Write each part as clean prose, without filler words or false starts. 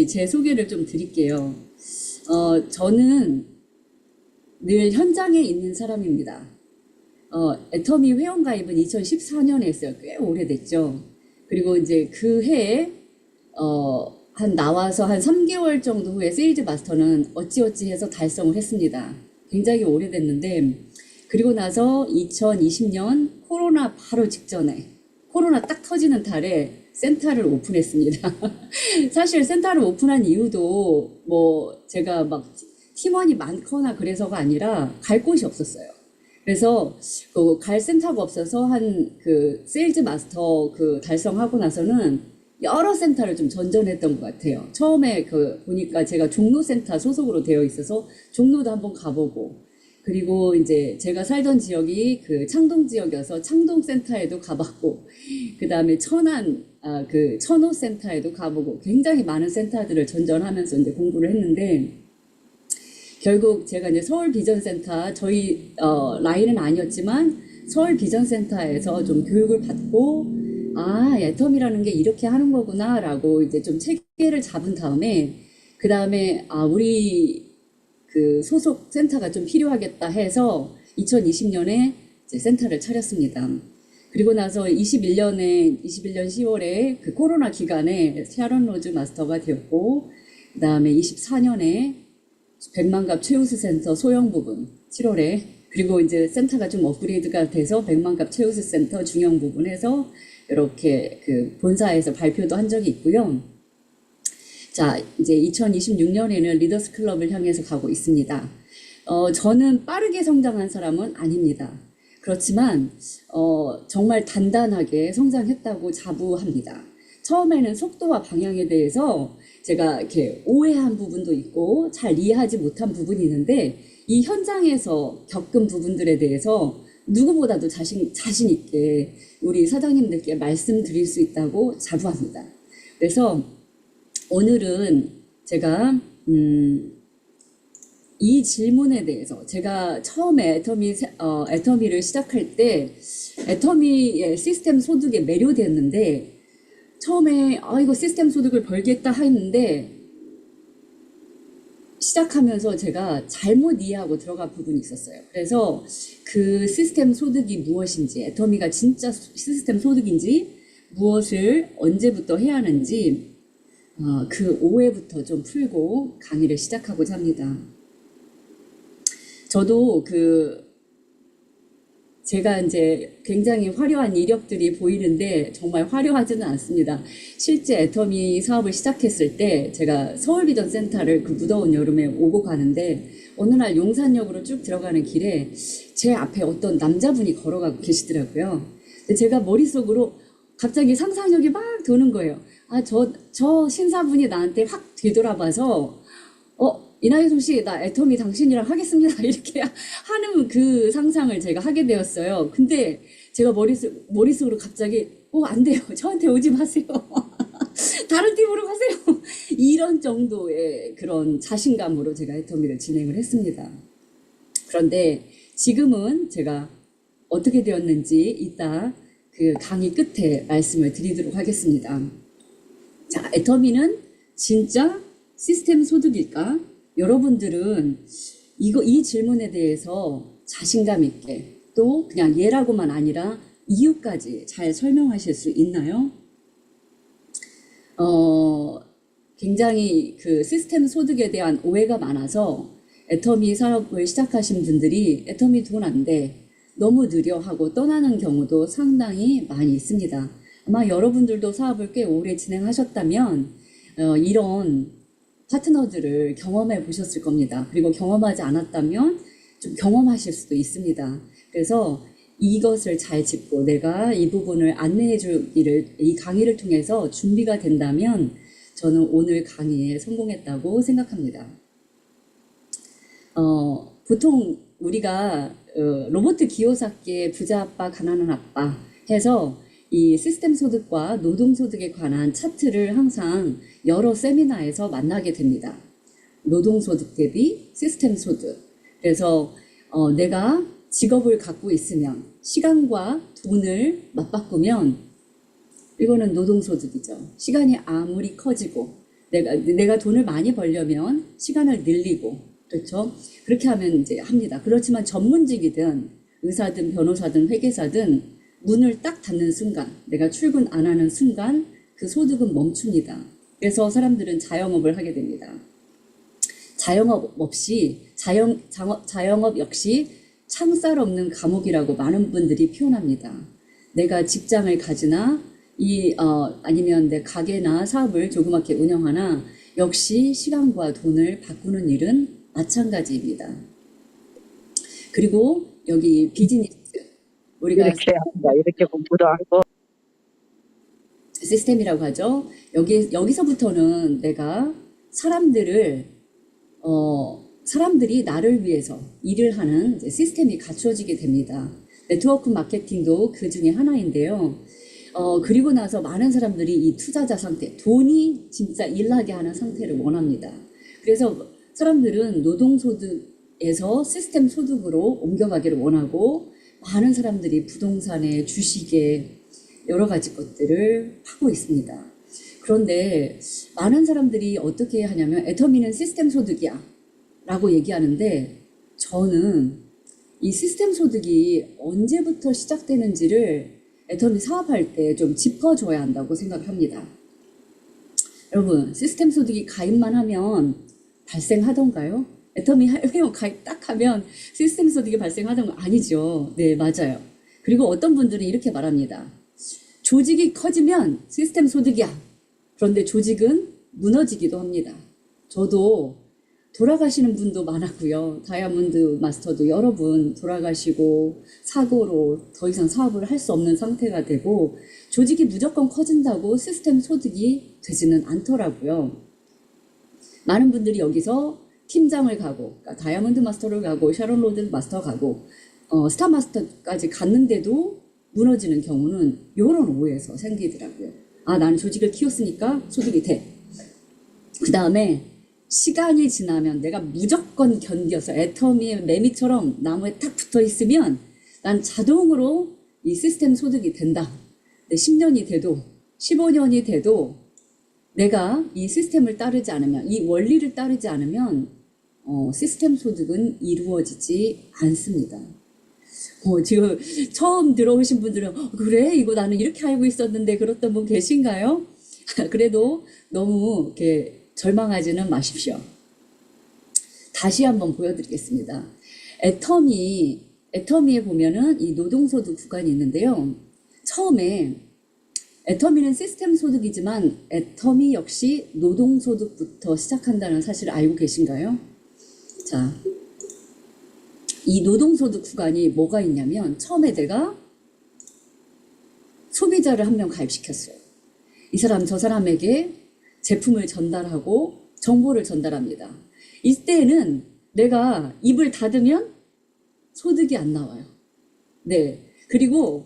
제 소개를 좀 드릴게요. 저는 늘 현장에 있는 사람입니다. 애터미 회원가입은 2014년에 했어요. 꽤 오래됐죠. 그리고 이제 그 해에, 나와서 한 3개월 정도 후에 세일즈 마스터는 어찌어찌 해서 달성을 했습니다. 굉장히 오래됐는데, 그리고 나서 2020년 코로나 바로 직전에, 코로나 딱 터지는 달에 센터를 오픈했습니다. 사실 센터를 오픈한 이유도 제가 막 팀원이 많거나 그래서가 아니라 갈 곳이 없었어요. 그래서 갈 센터가 없어서 세일즈 마스터 달성하고 나서는 여러 센터를 좀 전전했던 것 같아요. 처음에 보니까 제가 종로센터 소속으로 되어 있어서 종로도 한번 가보고, 그리고 이제 제가 살던 지역이 창동 지역이어서 창동센터에도 가봤고, 그 다음에 천호센터에도 가보고, 굉장히 많은 센터들을 전전하면서 이제 공부를 했는데, 결국 제가 이제 서울 비전센터, 저희, 라인은 아니었지만, 서울 비전센터에서 좀 교육을 받고, 애텀이라는 게 이렇게 하는 거구나, 라고 이제 좀 체계를 잡은 다음에, 그 다음에, 우리 소속 센터가 좀 필요하겠다 해서 2020년에 이제 센터를 차렸습니다. 그리고 나서 21년 10월에 코로나 기간에 샤론 로즈 마스터가 되었고, 그 다음에 24년에 백만갑 최우수 센터 소형 부분 7월에, 그리고 이제 센터가 좀 업그레이드가 돼서 백만갑 최우수 센터 중형 부분에서 이렇게 본사에서 발표도 한 적이 있고요. 자, 이제 2026년에는 리더스 클럽을 향해서 가고 있습니다. 저는 빠르게 성장한 사람은 아닙니다. 그렇지만, 정말 단단하게 성장했다고 자부합니다. 처음에는 속도와 방향에 대해서 제가 이렇게 오해한 부분도 있고, 잘 이해하지 못한 부분이 있는데, 이 현장에서 겪은 부분들에 대해서 누구보다도 자신 있게 우리 사장님들께 말씀드릴 수 있다고 자부합니다. 그래서 오늘은 제가 이 질문에 대해서, 제가 처음에 애터미를 시작할 때 애터미의 시스템 소득에 매료되었는데, 처음에 이거 시스템 소득을 벌겠다 했는데 시작하면서 제가 잘못 이해하고 들어간 부분이 있었어요. 그래서 그 시스템 소득이 무엇인지, 애터미가 진짜 시스템 소득인지, 무엇을 언제부터 해야 하는지 그 오해부터 좀 풀고 강의를 시작하고자 합니다. 저도 제가 이제 굉장히 화려한 이력들이 보이는데 정말 화려하지는 않습니다. 실제 애터미 사업을 시작했을 때 제가 서울비전센터를 무더운 여름에 오고 가는데, 어느 날 용산역으로 쭉 들어가는 길에 제 앞에 어떤 남자분이 걸어가고 계시더라고요. 근데 제가 머릿속으로 갑자기 상상력이 막 도는 거예요. 저 신사분이 나한테 확 뒤돌아봐서, 이나혜솜 씨, 나 애터미 당신이랑 하겠습니다. 이렇게 하는 그 상상을 제가 하게 되었어요. 근데 제가 머릿속으로 갑자기, 안 돼요. 저한테 오지 마세요. 다른 팀으로 가세요. 이런 정도의 그런 자신감으로 제가 애터미를 진행을 했습니다. 그런데 지금은 제가 어떻게 되었는지 이따 강의 끝에 말씀을 드리도록 하겠습니다. 자, 애터미는 진짜 시스템 소득일까? 여러분들은 이 질문에 대해서 자신감 있게, 또 그냥 예라고만 아니라 이유까지 잘 설명하실 수 있나요? 굉장히 시스템 소득에 대한 오해가 많아서 애터미 사업을 시작하신 분들이 애터미 돈 안 돼, 너무 느려 하고 떠나는 경우도 상당히 많이 있습니다. 아마 여러분들도 사업을 꽤 오래 진행하셨다면 이런 파트너들을 경험해 보셨을 겁니다. 그리고 경험하지 않았다면 좀 경험하실 수도 있습니다. 그래서 이것을 잘 짚고 내가 이 부분을 안내해 줄 일을 이 강의를 통해서 준비가 된다면 저는 오늘 강의에 성공했다고 생각합니다. 보통 우리가 로봇 기호사기의 부자 아빠, 가난한 아빠 해서 이 시스템 소득과 노동 소득에 관한 차트를 항상 여러 세미나에서 만나게 됩니다. 노동 소득 대비 시스템 소득. 그래서 내가 직업을 갖고 있으면, 시간과 돈을 맞바꾸면 이거는 노동 소득이죠. 시간이 아무리 커지고 내가 돈을 많이 벌려면 시간을 늘리고, 그렇죠? 그렇게 하면 이제 합니다. 그렇지만 전문직이든 의사든 변호사든 회계사든 문을 딱 닫는 순간, 내가 출근 안 하는 순간 그 소득은 멈춥니다. 그래서 사람들은 자영업을 하게 됩니다. 자영업 역시 창살 없는 감옥이라고 많은 분들이 표현합니다. 내가 직장을 가지나 아니면 내 가게나 사업을 조그맣게 운영하나 역시 시간과 돈을 바꾸는 일은 마찬가지입니다. 그리고 여기 비즈니스, 우리가 이렇게 한다. 이렇게 공부도 하고. 시스템이라고 하죠. 여기서부터는 내가 사람들이 나를 위해서 일을 하는 이제 시스템이 갖추어지게 됩니다. 네트워크 마케팅도 그 중에 하나인데요. 그리고 나서 많은 사람들이 이 투자자 상태, 돈이 진짜 일하게 하는 상태를 원합니다. 그래서 사람들은 노동소득에서 시스템 소득으로 옮겨가기를 원하고, 많은 사람들이 부동산에, 주식에 여러 가지 것들을 하고 있습니다. 그런데 많은 사람들이 어떻게 하냐면 애터미는 시스템 소득이야 라고 얘기하는데, 저는 이 시스템 소득이 언제부터 시작되는지를 애터미 사업할 때 좀 짚어줘야 한다고 생각을 합니다. 여러분, 시스템 소득이 가입만 하면 발생하던가요? 애터미 회원 가입 딱 하면 시스템 소득이 발생하던 거 아니죠. 네, 맞아요. 그리고 어떤 분들은 이렇게 말합니다. 조직이 커지면 시스템 소득이야. 그런데 조직은 무너지기도 합니다. 저도 돌아가시는 분도 많았고요. 다이아몬드 마스터도 여러 분 돌아가시고 사고로 더 이상 사업을 할 수 없는 상태가 되고, 조직이 무조건 커진다고 시스템 소득이 되지는 않더라고요. 많은 분들이 여기서 팀장을 가고, 그러니까 다이아몬드 마스터를 가고, 샤론 로드 마스터 가고, 스타 마스터까지 갔는데도 무너지는 경우는 이런 오해에서 생기더라고요. 아, 나는 조직을 키웠으니까 소득이 돼. 그 다음에 시간이 지나면 내가 무조건 견뎌서 애터미의 매미처럼 나무에 탁 붙어 있으면 난 자동으로 이 시스템 소득이 된다. 10년이 돼도 15년이 돼도 내가 이 시스템을 따르지 않으면, 이 원리를 따르지 않으면 시스템 소득은 이루어지지 않습니다. 지금 처음 들어오신 분들은 그래? 이거 나는 이렇게 알고 있었는데, 그렇던 분 계신가요? 그래도 너무 이렇게 절망하지는 마십시오. 다시 한번 보여드리겠습니다. 애터미에 보면은 이 노동소득 구간이 있는데요. 처음에 애터미는 시스템 소득이지만 애터미 역시 노동소득부터 시작한다는 사실을 알고 계신가요? 자, 이 노동소득 구간이 뭐가 있냐면, 처음에 내가 소비자를 한 명 가입시켰어요. 이 사람 저 사람에게 제품을 전달하고 정보를 전달합니다. 이때는 내가 입을 닫으면 소득이 안 나와요. 네. 그리고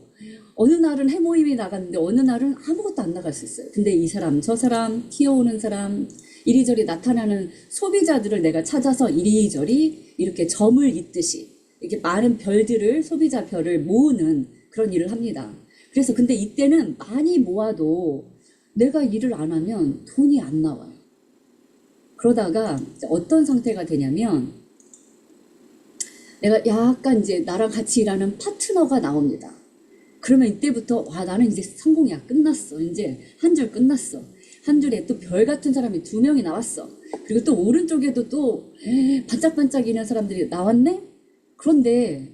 어느 날은 해모임이 나갔는데 어느 날은 아무것도 안 나갈 수 있어요. 근데 이 사람 저 사람 키워오는 사람 이리저리 나타나는 소비자들을 내가 찾아서 이리저리 이렇게 점을 잇듯이 이렇게 많은 별들을, 소비자 별을 모으는 그런 일을 합니다. 그래서 근데 이때는 많이 모아도 내가 일을 안 하면 돈이 안 나와요. 그러다가 어떤 상태가 되냐면, 내가 약간 이제 나랑 같이 일하는 파트너가 나옵니다. 그러면 이때부터 와, 나는 이제 성공이야. 끝났어. 이제 한 줄 끝났어. 한 줄에 또 별 같은 사람이 2명이 나왔어. 그리고 또 오른쪽에도 또 반짝반짝이는 사람들이 나왔네? 그런데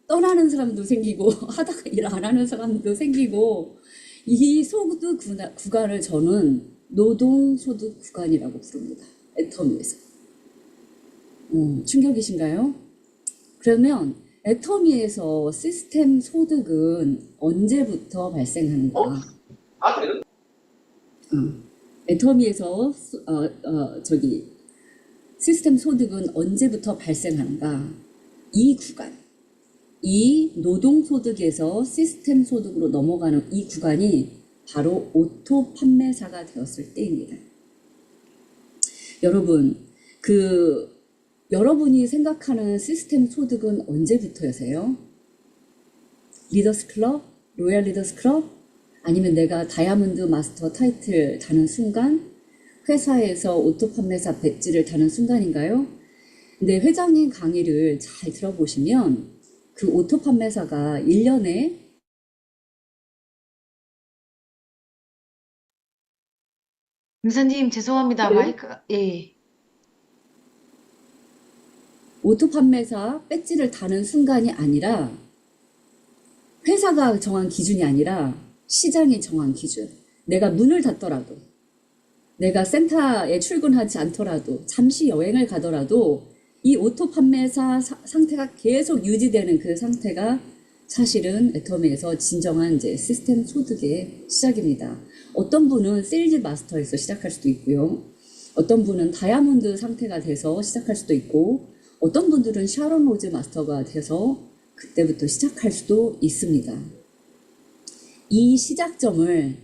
떠나는 사람도 생기고 하다가 일 안 하는 사람도 생기고, 이 소득 구간을 저는 노동소득 구간이라고 부릅니다. 애터미에서. 충격이신가요? 그러면 애터미에서 시스템 소득은 언제부터 발생하는가? 애터미에서 시스템 소득은 언제부터 발생하는가? 이 구간, 이 노동소득에서 시스템 소득으로 넘어가는 이 구간이 바로 오토 판매사가 되었을 때입니다. 여러분, 여러분이 생각하는 시스템 소득은 언제부터세요? 리더스 클럽? 로얄 리더스 클럽? 아니면 내가 다이아몬드 마스터 타이틀 다는 순간? 회사에서 오토 판매사 배지를 다는 순간인가요? 근데 회장님 강의를 잘 들어보시면 그 오토 판매사가 1년에 김사님, 죄송합니다. 네? 마이크가, 예. 오토 판매사 배지를 다는 순간이 아니라 회사가 정한 기준이 아니라 시장이 정한 기준. 내가 문을 닫더라도, 내가 센터에 출근하지 않더라도, 잠시 여행을 가더라도 이 오토 판매사 상태가 계속 유지되는 그 상태가 사실은 애터미에서 진정한 이제 시스템 소득의 시작입니다. 어떤 분은 세일즈 마스터에서 시작할 수도 있고요. 어떤 분은 다이아몬드 상태가 돼서 시작할 수도 있고, 어떤 분들은 샤론 로즈 마스터가 돼서 그때부터 시작할 수도 있습니다. 이 시작점을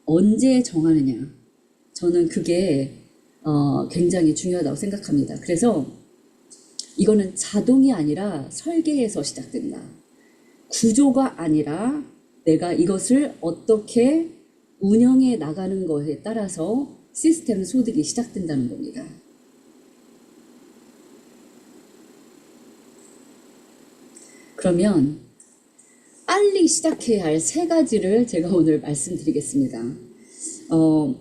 언제 정하느냐, 저는 그게 굉장히 중요하다고 생각합니다. 그래서 이거는 자동이 아니라 설계에서 시작된다. 구조가 아니라 내가 이것을 어떻게 운영해 나가는 것에 따라서 시스템 소득이 시작된다는 겁니다. 그러면 빨리 시작해야 할 세 가지를 제가 오늘 말씀드리겠습니다.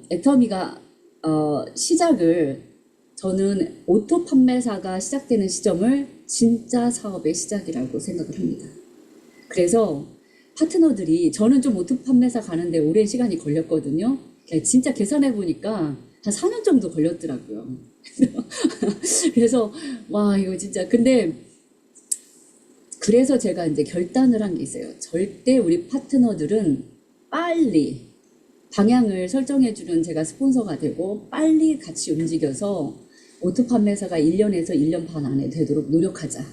애터미가 시작을, 저는 오토 판매사가 시작되는 시점을 진짜 사업의 시작이라고 생각을 합니다. 그래서 파트너들이, 저는 좀 오토 판매사 가는데 오랜 시간이 걸렸거든요. 진짜 계산해 보니까 한 4년 정도 걸렸더라고요. 그래서 와, 이거 진짜, 근데 그래서 제가 이제 결단을 한 게 있어요. 절대 우리 파트너들은 빨리 방향을 설정해주는 제가 스폰서가 되고 빨리 같이 움직여서 오토 판매사가 1년에서 1년 반 안에 되도록 노력하자.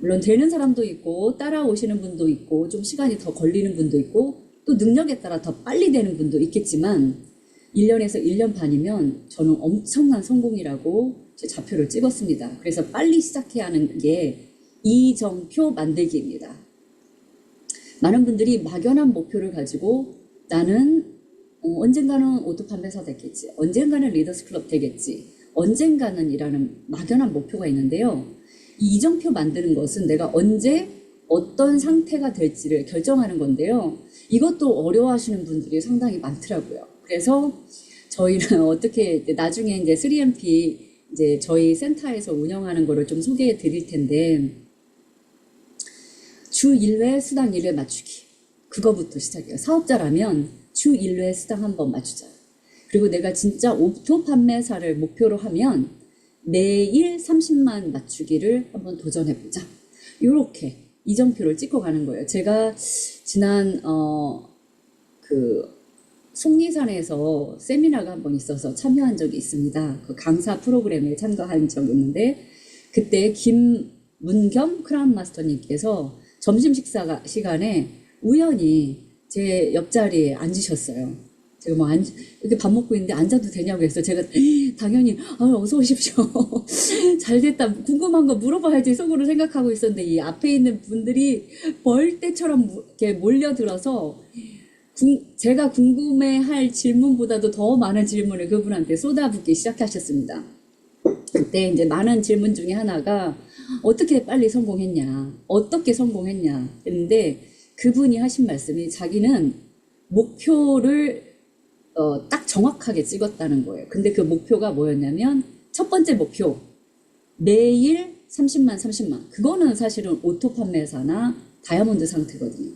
물론 되는 사람도 있고 따라오시는 분도 있고 좀 시간이 더 걸리는 분도 있고 또 능력에 따라 더 빨리 되는 분도 있겠지만 1년에서 1년 반이면 저는 엄청난 성공이라고 제 좌표를 찍었습니다. 그래서 빨리 시작해야 하는 게 이정표 만들기입니다. 많은 분들이 막연한 목표를 가지고 나는 언젠가는 오토 판매사 되겠지, 언젠가는 리더스 클럽 되겠지, 언젠가는 이라는 막연한 목표가 있는데요. 이 이정표 만드는 것은 내가 언제 어떤 상태가 될지를 결정하는 건데요. 이것도 어려워하시는 분들이 상당히 많더라고요. 그래서 저희는 어떻게 나중에 이제 3MP 이제 저희 센터에서 운영하는 거를 좀 소개해 드릴 텐데, 주 1회 수당 1회 맞추기, 그거부터 시작해요. 사업자라면 주 1회 수당 한번 맞추자. 그리고 내가 진짜 오토 판매사를 목표로 하면 매일 30만 맞추기를 한번 도전해보자. 이렇게 이정표를 찍고 가는 거예요. 제가 지난 속리산에서 세미나가 한번 있어서 참여한 적이 있습니다. 그 강사 프로그램에 참가한 적이 있는데, 그때 김문겸 크라운 마스터님께서 점심 식사 시간에 우연히 제 옆자리에 앉으셨어요. 제가 뭐 이렇게 밥 먹고 있는데 앉아도 되냐고 해서 제가 당연히 어서 오십시오. 잘 됐다. 궁금한 거 물어봐야지 속으로 생각하고 있었는데, 이 앞에 있는 분들이 벌떼처럼 이렇게 몰려들어서 제가 궁금해할 질문보다도 더 많은 질문을 그분한테 쏟아붓기 시작하셨습니다. 그때 이제 많은 질문 중에 하나가 어떻게 빨리 성공했냐, 어떻게 성공했냐 했는데, 그분이 하신 말씀이 자기는 목표를 딱 정확하게 찍었다는 거예요. 근데 그 목표가 뭐였냐면, 첫 번째 목표, 매일 30만. 그거는 사실은 오토 판매사나 다이아몬드 상태거든요.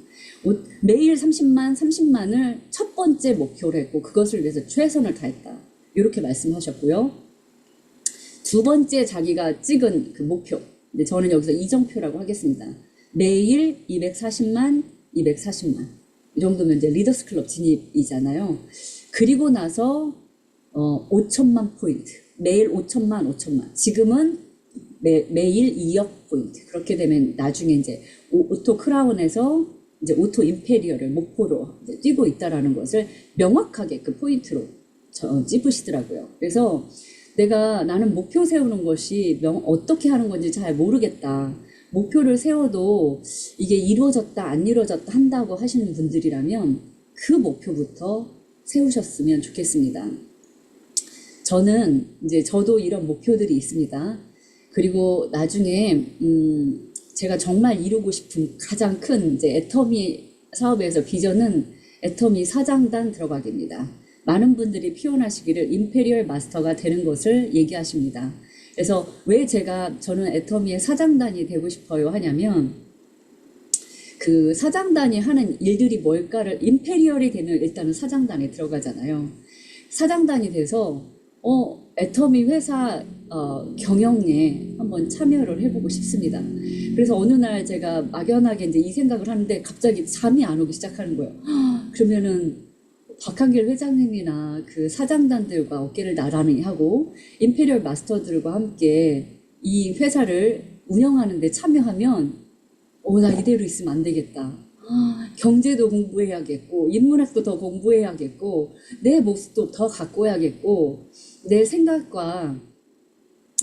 매일 30만을 첫 번째 목표로 했고, 그것을 위해서 최선을 다했다. 이렇게 말씀하셨고요. 두 번째 자기가 찍은 그 목표, 근데 저는 여기서 이정표라고 하겠습니다. 매일 240만. 이 정도면 이제 리더스 클럽 진입이잖아요. 그리고 나서 5천만 포인트, 매일 5천만. 지금은 매일 2억 포인트. 그렇게 되면 나중에 이제 오토 크라운에서 이제 오토 임페리얼을 목표로 이제 뛰고 있다라는 것을 명확하게 그 포인트로 찝으시더라고요. 그래서 나는 목표 세우는 것이 어떻게 하는 건지 잘 모르겠다. 목표를 세워도 이게 이루어졌다 안 이루어졌다 한다고 하시는 분들이라면 그 목표부터 세우셨으면 좋겠습니다. 저는 이제 저도 이런 목표들이 있습니다. 그리고 나중에 제가 정말 이루고 싶은 가장 큰 이제 애터미 사업에서 비전은 애터미 사장단 들어가기입니다. 많은 분들이 표현하시기를 임페리얼 마스터가 되는 것을 얘기하십니다. 그래서 왜 저는 애터미의 사장단이 되고 싶어요 하냐면, 그 사장단이 하는 일들이 뭘까를, 임페리얼이 되면 일단은 사장단에 들어가잖아요. 사장단이 돼서 애터미 회사 경영에 한번 참여를 해보고 싶습니다. 그래서 어느 날 제가 막연하게 이제 이 생각을 하는데 갑자기 잠이 안 오기 시작하는 거예요. 그러면은 박한길 회장님이나 그 사장단들과 어깨를 나란히 하고 임페리얼 마스터들과 함께 이 회사를 운영하는 데 참여하면 나 이대로 있으면 안 되겠다. 경제도 공부해야겠고, 인문학도 더 공부해야겠고, 내 모습도 더 가꿔야겠고, 내 생각과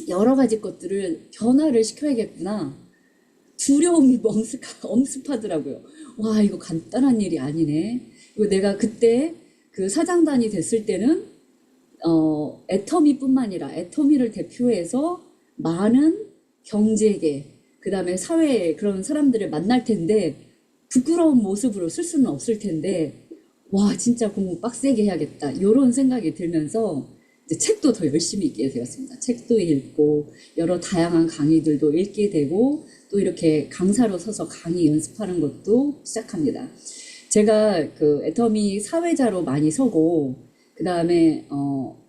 여러 가지 것들을 변화를 시켜야겠구나. 두려움이 엄습하더라고요. 와, 이거 간단한 일이 아니네. 그리고 내가 그때 그 사장단이 됐을 때는, 애터미뿐만 아니라 애터미를 대표해서 많은 경제계, 그 다음에 사회에 그런 사람들을 만날 텐데, 부끄러운 모습으로 쓸 수는 없을 텐데, 와, 진짜 공부 빡세게 해야겠다. 이런 생각이 들면서 이제 책도 더 열심히 읽게 되었습니다. 책도 읽고, 여러 다양한 강의들도 읽게 되고, 또 이렇게 강사로 서서 강의 연습하는 것도 시작합니다. 제가 그 애터미 사회자로 많이 서고, 그 다음에,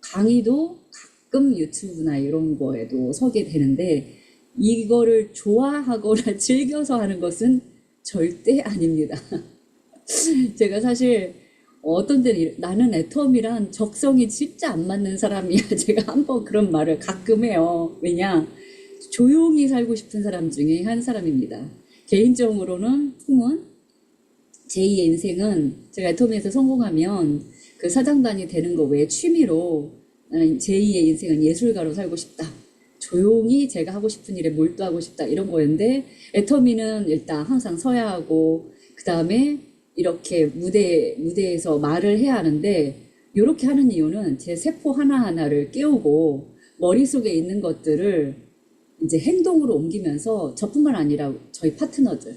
강의도 가끔 유튜브나 이런 거에도 서게 되는데, 이거를 좋아하거나 즐겨서 하는 것은 절대 아닙니다. 제가 사실 어떤 때는 나는 애터미란 적성이 진짜 안 맞는 사람이야. 제가 한번 그런 말을 가끔 해요. 왜냐? 조용히 살고 싶은 사람 중에 한 사람입니다. 개인적으로는 꿈은, 제2의 인생은 제가 애터미에서 성공하면 그 사장단이 되는 거 외에 취미로 나는 제2의 인생은 예술가로 살고 싶다. 조용히 제가 하고 싶은 일에 몰두하고 싶다, 이런 거였는데, 애터미는 일단 항상 서야 하고, 그 다음에 이렇게 무대에서 말을 해야 하는데, 이렇게 하는 이유는 제 세포 하나하나를 깨우고 머릿속에 있는 것들을 이제 행동으로 옮기면서 저뿐만 아니라 저희 파트너들,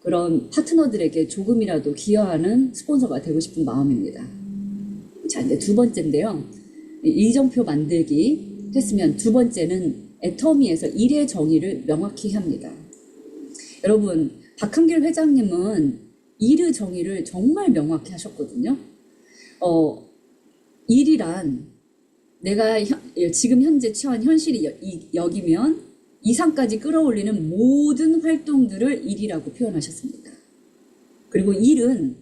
그런 파트너들에게 조금이라도 기여하는 스폰서가 되고 싶은 마음입니다. 자, 이제 두 번째인데요. 일정표 만들기 했으면, 두 번째는 애터미에서 일의 정의를 명확히 합니다. 여러분, 박한길 회장님은 일의 정의를 정말 명확히 하셨거든요. 일이란 내가 지금 현재 처한 현실이 여기면 이상까지 끌어올리는 모든 활동들을 일이라고 표현하셨습니다. 그리고 일은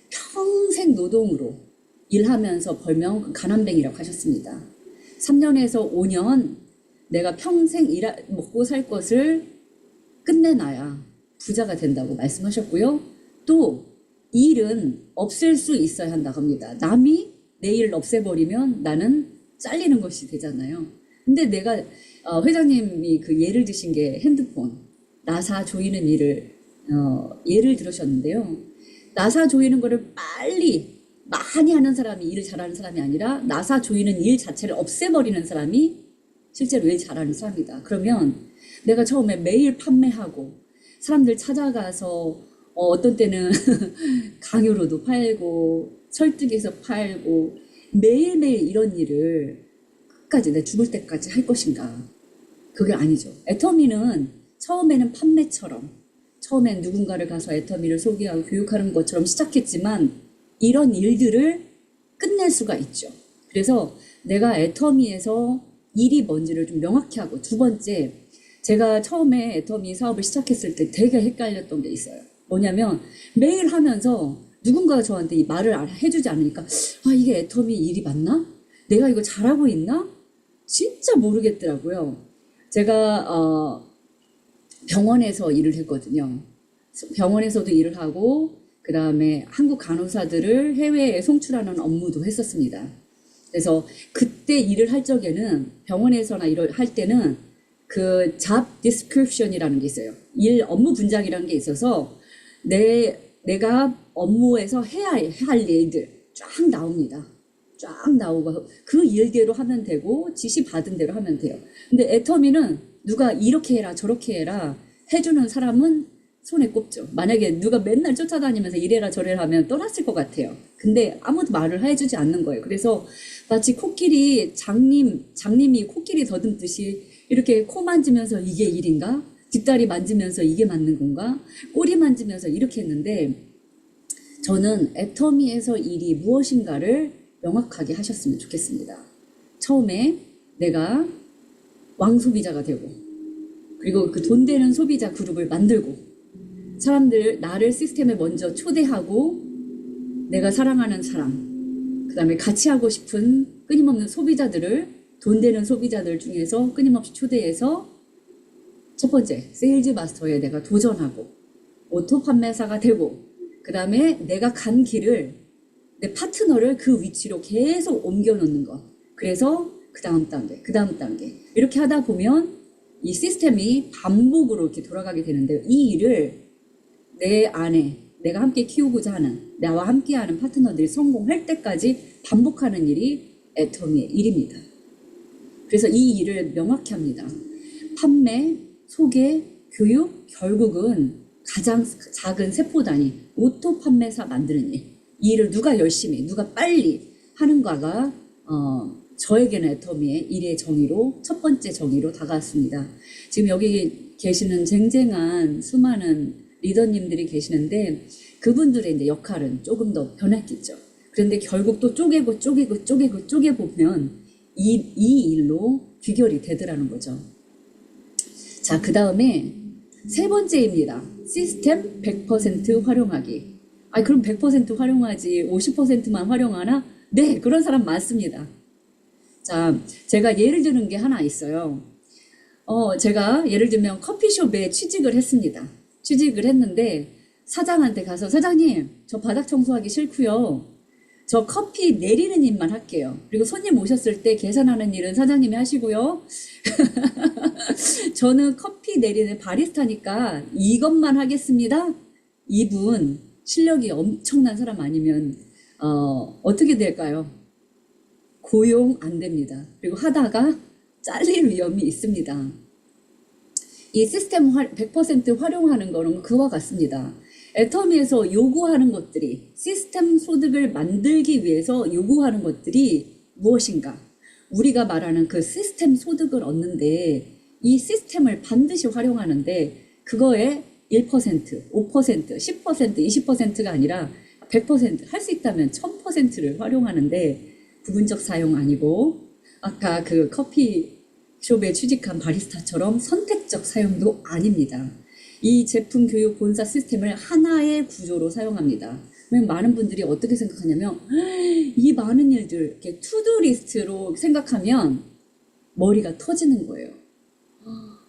평생 노동으로 일하면서 벌면 가난뱅이라고 하셨습니다. 3년에서 5년 내가 평생 먹고 살 것을 끝내놔야 부자가 된다고 말씀하셨고요. 또 일은 없앨 수 있어야 한다고 합니다. 남이 내 일을 없애버리면 나는 잘리는 것이 되잖아요. 근데 내가 회장님이 그 예를 드신 게 핸드폰, 나사 조이는 일을 예를 들으셨는데요. 나사 조이는 거를 빨리 많이 하는 사람이 일을 잘하는 사람이 아니라 나사 조이는 일 자체를 없애버리는 사람이 실제로 일 잘하는 사람이다. 그러면 내가 처음에 매일 판매하고 사람들 찾아가서 어떤 때는 강요로도 팔고 설득해서 팔고 매일매일 이런 일을 끝까지 내 죽을 때까지 할 것인가? 그게 아니죠. 애터미는 처음에는 판매처럼, 처음엔 누군가를 가서 애터미를 소개하고 교육하는 것처럼 시작했지만 이런 일들을 끝낼 수가 있죠. 그래서 내가 애터미에서 일이 뭔지를 좀 명확히 하고, 두 번째, 제가 처음에 애터미 사업을 시작했을 때 되게 헷갈렸던 게 있어요. 뭐냐면 매일 하면서 누군가가 저한테 이 말을 해주지 않으니까 이게 애터미 일이 맞나? 내가 이거 잘하고 있나? 진짜 모르겠더라고요. 제가 병원에서 일을 했거든요. 병원에서도 일을 하고 그 다음에 한국 간호사들을 해외에 송출하는 업무도 했었습니다. 그래서 그때 일을 할 적에는, 병원에서나 일을 할 때는 그 job description이라는 게 있어요. 업무 분장이라는 게 있어서 내가 업무에서 해야 할 일들 쫙 나옵니다. 쫙 나오고 그 일대로 하면 되고 지시 받은 대로 하면 돼요. 근데 애터미는 누가 이렇게 해라 저렇게 해라 해주는 사람은 손에 꼽죠. 만약에 누가 맨날 쫓아다니면서 이래라 저래라 하면 떠났을 것 같아요. 근데 아무도 말을 해주지 않는 거예요. 그래서 마치 코끼리 장님이 코끼리 더듬듯이 이렇게 코 만지면서 이게 일인가? 뒷다리 만지면서 이게 맞는 건가? 꼬리 만지면서 이렇게 했는데 저는 애터미에서 일이 무엇인가를 명확하게 하셨으면 좋겠습니다. 처음에 내가 왕소비자가 되고 그리고 그 돈 되는 소비자 그룹을 만들고 사람들 나를 시스템에 먼저 초대하고 내가 사랑하는 사람 그 다음에 같이 하고 싶은 끊임없는 소비자들을 돈 되는 소비자들 중에서 끊임없이 초대해서 첫 번째 세일즈 마스터에 내가 도전하고 오토 판매사가 되고 그 다음에 내가 간 길을 내 파트너를 그 위치로 계속 옮겨 놓는 것. 그래서 그 다음 단계 이렇게 하다 보면 이 시스템이 반복으로 이렇게 돌아가게 되는데요. 이 일을 내 안에 내가 함께 키우고자 하는 나와 함께하는 파트너들이 성공할 때까지 반복하는 일이 애터미의 일입니다. 그래서 이 일을 명확히 합니다. 판매, 소개, 교육, 결국은 가장 작은 세포 단위 오토 판매사 만드는 일. 이 일을 누가 열심히, 누가 빨리 하는가가 저에게는 애터미의 일의 정의로 첫 번째 정의로 다가왔습니다. 지금 여기 계시는 쟁쟁한 수많은 리더님들이 계시는데 그분들의 이제 역할은 조금 더 변했겠죠. 그런데 결국 또 쪼개보면 이 일로 귀결이 되더라는 거죠. 자, 그 다음에 세 번째입니다. 시스템 100% 활용하기. 그럼 100% 활용하지 50%만 활용하나? 네, 그런 사람 많습니다. 자, 제가 예를 드는 게 하나 있어요. 제가 예를 들면 커피숍에 취직을 했습니다. 취직을 했는데 사장한테 가서 사장님, 저 바닥 청소하기 싫고요. 저 커피 내리는 일만 할게요. 그리고 손님 오셨을 때 계산하는 일은 사장님이 하시고요. 저는 커피 내리는 바리스타니까 이것만 하겠습니다. 이분 실력이 엄청난 사람 아니면 어떻게 될까요? 고용 안 됩니다. 그리고 하다가 잘릴 위험이 있습니다. 이 시스템 100% 활용하는 거는 그와 같습니다. 애터미에서 요구하는 것들이 시스템 소득을 만들기 위해서 요구하는 것들이 무엇인가? 우리가 말하는 그 시스템 소득을 얻는데 이 시스템을 반드시 활용하는데 그거에 1%, 5%, 10%, 20%가 아니라 100% 할 수 있다면 1000%를 활용하는데 부분적 사용 아니고 아까 그 커피숍에 취직한 바리스타처럼 선택적 사용도 아닙니다. 이 제품 교육 본사 시스템을 하나의 구조로 사용합니다. 많은 분들이 어떻게 생각하냐면 이 많은 일들 이렇게 투두 리스트로 생각하면 머리가 터지는 거예요.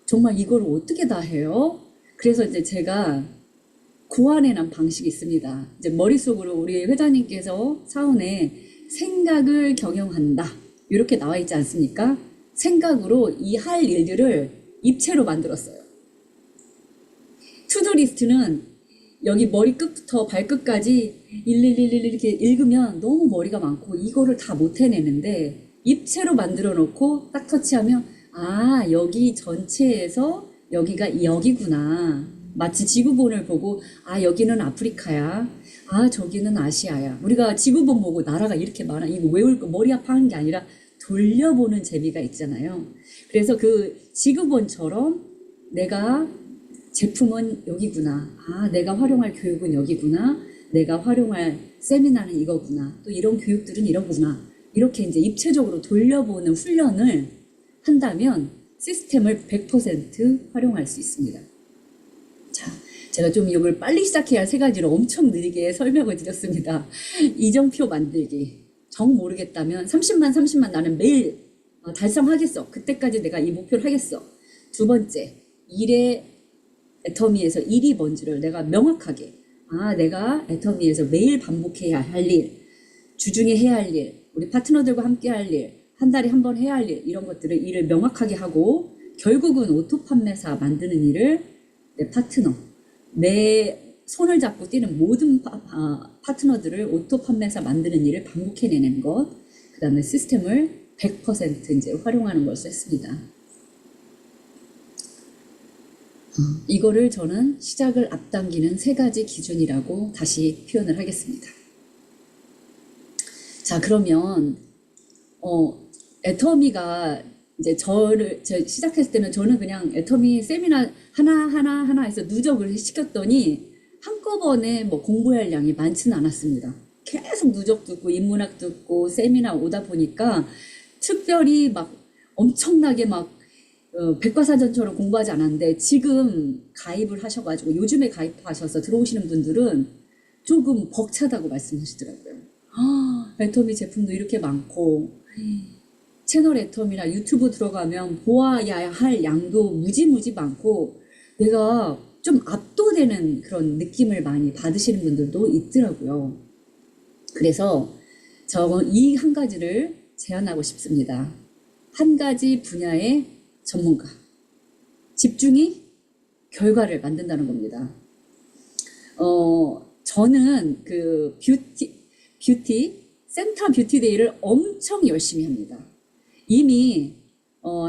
정말 이걸 어떻게 다 해요? 그래서 이제 제가 고안해낸 방식이 있습니다. 이제 머릿속으로 우리 회장님께서 사원에 생각을 경영한다 이렇게 나와 있지 않습니까? 생각으로 이 할 일들을 입체로 만들었어요. 투두리스트는 여기 머리끝부터 발끝까지 일일일일 이렇게 읽으면 너무 머리가 많고 이거를 다 못 해내는데 입체로 만들어 놓고 딱 터치하면 여기 전체에서 여기가 여기구나. 마치 지구본을 보고 여기는 아프리카야. 저기는 아시아야. 우리가 지구본 보고 나라가 이렇게 많아. 이거 외울 거 머리 아파하는 게 아니라 돌려보는 재미가 있잖아요. 그래서 그 지구본처럼 내가 제품은 여기구나. 내가 활용할 교육은 여기구나. 내가 활용할 세미나는 이거구나. 또 이런 교육들은 이러구나. 이렇게 이제 입체적으로 돌려보는 훈련을 한다면 시스템을 100% 활용할 수 있습니다. 자, 제가 좀 이걸 빨리 시작해야 할 세 가지를 엄청 느리게 설명을 드렸습니다. 이정표 만들기. 정 모르겠다면 30만 나는 매일 달성하겠어. 그때까지 내가 이 목표를 하겠어. 두 번째, 일의 애터미에서 일이 뭔지를 내가 명확하게 내가 애터미에서 매일 반복해야 할 일, 주중에 해야 할 일, 우리 파트너들과 함께 할 일, 한 달에 한 번 해야 할 일, 이런 것들을 일을 명확하게 하고 결국은 오토 판매사 만드는 일을 내 파트너, 내 손을 잡고 뛰는 모든 파트너들을 오토 판매사 만드는 일을 반복해내는 것. 그다음에 시스템을 100% 이제 활용하는 것을 했습니다. 이거를 저는 시작을 앞당기는 3가지 기준이라고 다시 표현을 하겠습니다. 자, 그러면 애터미가 이제 저 시작했을 때는 저는 그냥 애터미 세미나 하나 해서 누적을 시켰더니 한꺼번에 뭐 공부할 양이 많지는 않았습니다. 계속 누적 듣고 인문학 듣고 세미나 오다 보니까 특별히 막 엄청나게 막 백과사전처럼 공부하지 않았는데, 지금 가입을 하셔가지고 요즘에 가입하셔서 들어오시는 분들은 조금 벅차다고 말씀하시더라고요. 애터미 제품도 이렇게 많고, 채널 애터미나 유튜브 들어가면 보아야 할 양도 무지무지 많고, 내가 좀 압도되는 그런 느낌을 많이 받으시는 분들도 있더라고요. 그래서 저는 이 한 가지를 제안하고 싶습니다. 한 가지 분야의 전문가, 집중이 결과를 만든다는 겁니다. 저는 그 센터 뷰티데이를 엄청 열심히 합니다. 이미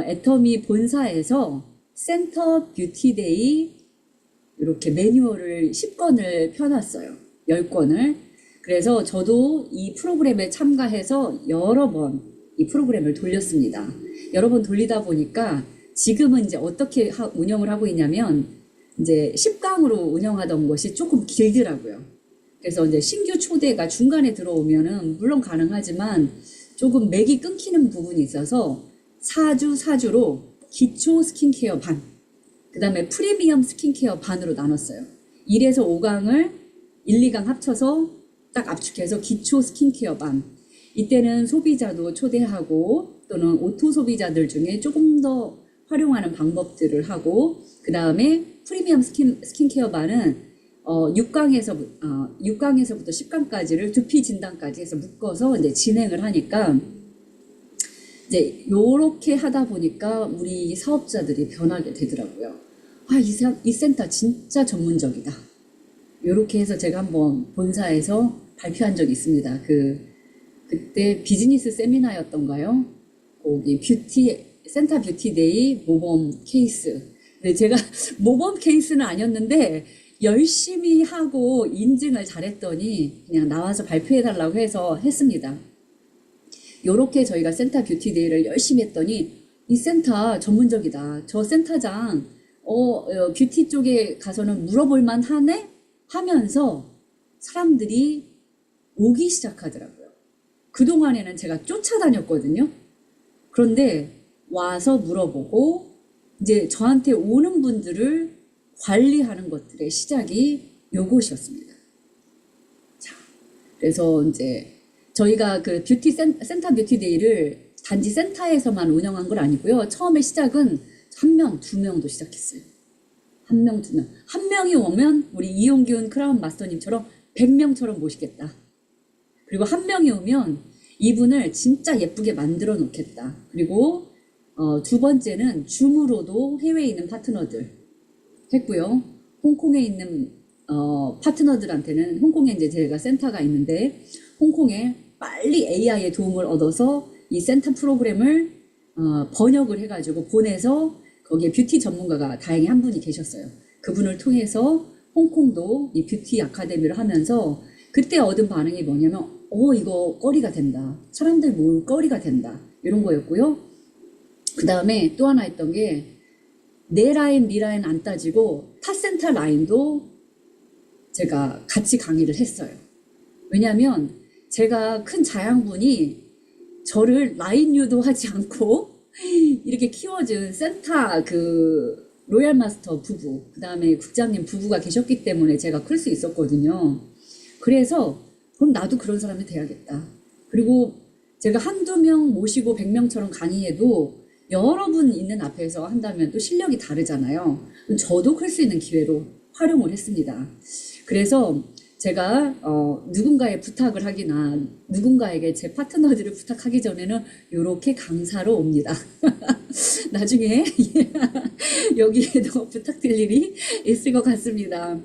애터미 본사에서 센터 뷰티데이 이렇게 매뉴얼을 10권을 펴놨어요. 10권을. 그래서 저도 이 프로그램에 참가해서 여러 번 이 프로그램을 돌렸습니다. 여러 번 돌리다 보니까 지금은 이제 어떻게 운영을 하고 있냐면, 이제 10강으로 운영하던 것이 조금 길더라고요. 그래서 이제 신규 초대가 중간에 들어오면은 물론 가능하지만 조금 맥이 끊기는 부분이 있어서 4주로 기초 스킨케어 반, 그 다음에 프리미엄 스킨케어 반으로 나눴어요. 1에서 5강을 1, 2강 합쳐서 딱 압축해서 기초 스킨케어 반. 이때는 소비자도 초대하고 또는 오토 소비자들 중에 조금 더 활용하는 방법들을 하고, 그 다음에 프리미엄 스킨케어 반은 6강에서부터 10강까지를 두피 진단까지 해서 묶어서 이제 진행을 하니까, 이제 요렇게 하다 보니까 우리 사업자들이 변하게 되더라고요. 이 센터 진짜 전문적이다. 요렇게 해서 제가 한번 본사에서 발표한 적이 있습니다. 그때 비즈니스 세미나였던가요? 거기 센터 뷰티데이 모범 케이스. 근데 제가 모범 케이스는 아니었는데 열심히 하고 인증을 잘했더니 그냥 나와서 발표해달라고 해서 했습니다. 요렇게 저희가 센터 뷰티데이를 열심히 했더니 이 센터 전문적이다. 저 센터장 뷰티 쪽에 가서는 물어볼만 하네? 하면서 사람들이 오기 시작하더라고요. 그동안에는 제가 쫓아다녔거든요. 그런데 와서 물어보고 이제 저한테 오는 분들을 관리하는 것들의 시작이 요것이었습니다. 자, 그래서 이제 저희가 그 센터 뷰티데이를 단지 센터에서만 운영한 건 아니고요. 처음에 시작은 1명, 2명도 시작했어요. 1명, 2명. 한 명이 오면 우리 이용균 크라운 마스터님처럼 100명처럼 모시겠다. 그리고 한 명이 오면 이분을 진짜 예쁘게 만들어 놓겠다. 그리고 2번째는 줌으로도 해외에 있는 파트너들 했고요. 홍콩에 있는 파트너들한테는, 홍콩에 이제 제가 센터가 있는데 홍콩에 빨리 AI의 도움을 얻어서 이 센터 프로그램을 번역을 해가지고 보내서 거기에 뷰티 전문가가 다행히 한 분이 계셨어요. 그분을 통해서 홍콩도 이 뷰티 아카데미를 하면서 그때 얻은 반응이 뭐냐면 이거 거리가 된다. 사람들 모을 거리가 된다. 이런 거였고요. 그 다음에 또 하나 했던 게 내 라인, 네 라인 안 따지고 타센터 라인도 제가 같이 강의를 했어요. 왜냐하면 제가 큰 자양분이 저를 라인 유도하지 않고 이렇게 키워준 센터 로얄 마스터 부부, 그 다음에 국장님 부부가 계셨기 때문에 제가 클 수 있었거든요. 그래서 그럼 나도 그런 사람이 돼야겠다. 그리고 제가 한두 명 모시고 100명처럼 강의해도 여러분 있는 앞에서 한다면 또 실력이 다르잖아요. 저도 클 수 있는 기회로 활용을 했습니다. 그래서 제가 누군가의 부탁을 하기나 누군가에게 제 파트너들을 부탁하기 전에는 이렇게 강사로 옵니다. 나중에 여기에도 부탁드릴 일이 있을 것 같습니다.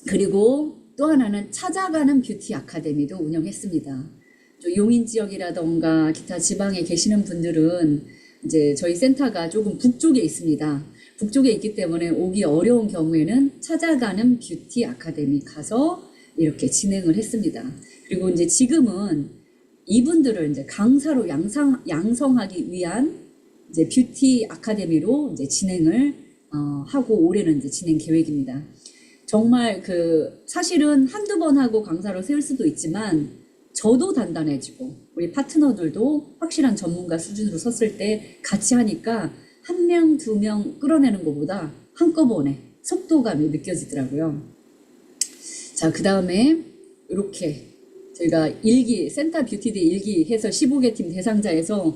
그리고 또 하나는 찾아가는 뷰티 아카데미도 운영했습니다. 용인 지역이라던가 기타 지방에 계시는 분들은 이제 저희 센터가 조금 북쪽에 있습니다. 북쪽에 있기 때문에 오기 어려운 경우에는 찾아가는 뷰티 아카데미 가서 이렇게 진행을 했습니다. 그리고 이제 지금은 이분들을 이제 강사로 양성하기 위한 이제 뷰티 아카데미로 이제 진행을 하고 올해는 이제 진행 계획입니다. 정말 사실은 한두 번 하고 강사로 세울 수도 있지만 저도 단단해지고 우리 파트너들도 확실한 전문가 수준으로 섰을 때 같이 하니까 한 명, 두 명 끌어내는 것보다 한꺼번에 속도감이 느껴지더라고요. 자, 그 다음에 이렇게 저희가 센터 뷰티데이 일기 해서 15개 팀 대상자에서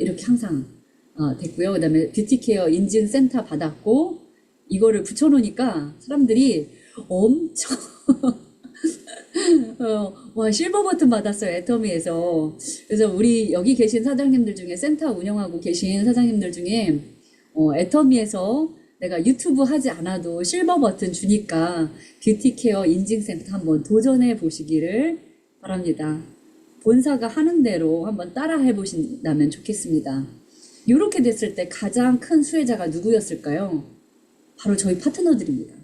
이렇게 항상 됐고요. 그 다음에 뷰티케어 인증 센터 받았고, 이거를 붙여놓으니까 사람들이 엄청 와, 실버 버튼 받았어요, 애터미에서. 그래서 우리 여기 계신 사장님들 중에, 센터 운영하고 계신 사장님들 중에 애터미에서 내가 유튜브 하지 않아도 실버 버튼 주니까 뷰티케어 인증센터 한번 도전해 보시기를 바랍니다. 본사가 하는 대로 한번 따라 해보신다면 좋겠습니다. 이렇게 됐을 때 가장 큰 수혜자가 누구였을까요? 바로 저희 파트너들입니다.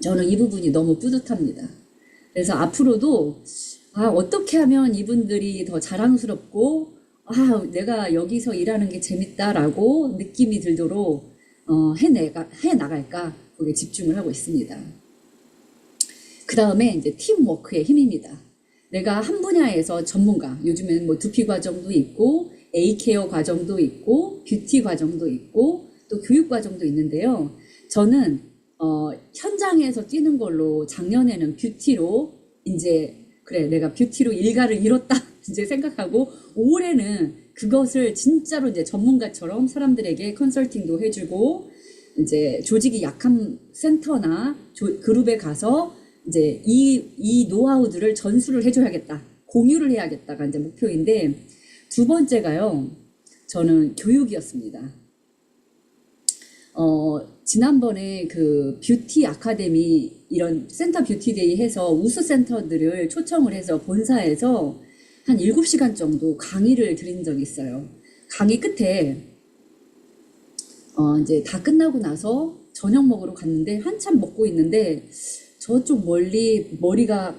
저는 이 부분이 너무 뿌듯합니다. 그래서 앞으로도 어떻게 하면 이분들이 더 자랑스럽고 내가 여기서 일하는 게 재밌다라고 느낌이 들도록 해나갈까 거기에 집중을 하고 있습니다. 그 다음에 이제 팀워크의 힘입니다. 내가 한 분야에서 전문가, 요즘에는 뭐 두피 과정도 있고 A케어 과정도 있고 뷰티 과정도 있고 또 교육 과정도 있는데요. 저는 현장에서 뛰는 걸로 작년에는 뷰티로 이제 그래 내가 뷰티로 일가를 이뤘다 이제 생각하고 올해는 그것을 진짜로 이제 전문가처럼 사람들에게 컨설팅도 해주고 이제 조직이 약한 센터나 그룹에 가서 이제 이 노하우들을 전수를 해줘야겠다, 공유를 해야겠다가 이제 목표인데, 두 번째가요, 저는 교육이었습니다. 지난번에 그 뷰티 아카데미 이런 센터 뷰티데이 해서 우수 센터들을 초청을 해서 본사에서 한 7시간 정도 강의를 드린 적이 있어요. 강의 끝에 이제 다 끝나고 나서 저녁 먹으러 갔는데 한참 먹고 있는데 저쪽 멀리 머리가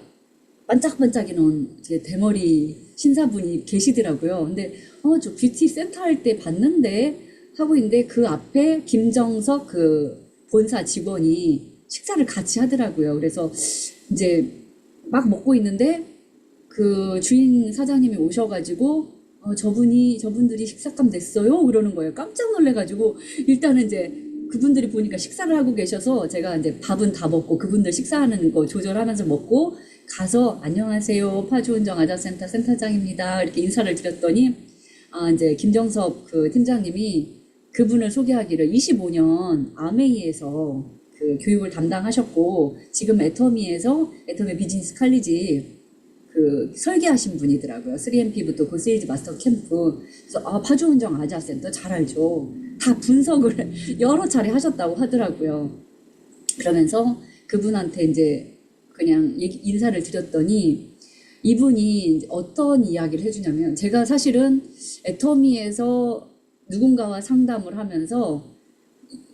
반짝반짝이는 제 대머리 신사분이 계시더라고요. 근데 저 뷰티 센터 할 때 봤는데 하고 있는데 그 앞에 김정석 그 본사 직원이 식사를 같이 하더라고요. 그래서 이제 막 먹고 있는데 그 주인 사장님이 오셔가지고 저분들이 식사감 됐어요? 그러는 거예요. 깜짝 놀래가지고 일단은 이제 그분들이 보니까 식사를 하고 계셔서 제가 이제 밥은 다 먹고 그분들 식사하는 거 조절하면서 먹고 가서 안녕하세요, 파주운정 아자센터 센터장입니다 이렇게 인사를 드렸더니 이제 김정섭 그 팀장님이 그분을 소개하기를 25년 아메이에서 그 교육을 담당하셨고 지금 애터미 비즈니스 칼리지 그 설계하신 분이더라고요. 3MP부터 그 세일즈 마스터 캠프. 그래서 파주운정 아자센터 잘 알죠. 다 분석을 여러 차례 하셨다고 하더라고요. 그러면서 그분한테 이제 그냥 인사를 드렸더니 이분이 어떤 이야기를 해주냐면, 제가 사실은 애터미에서 누군가와 상담을 하면서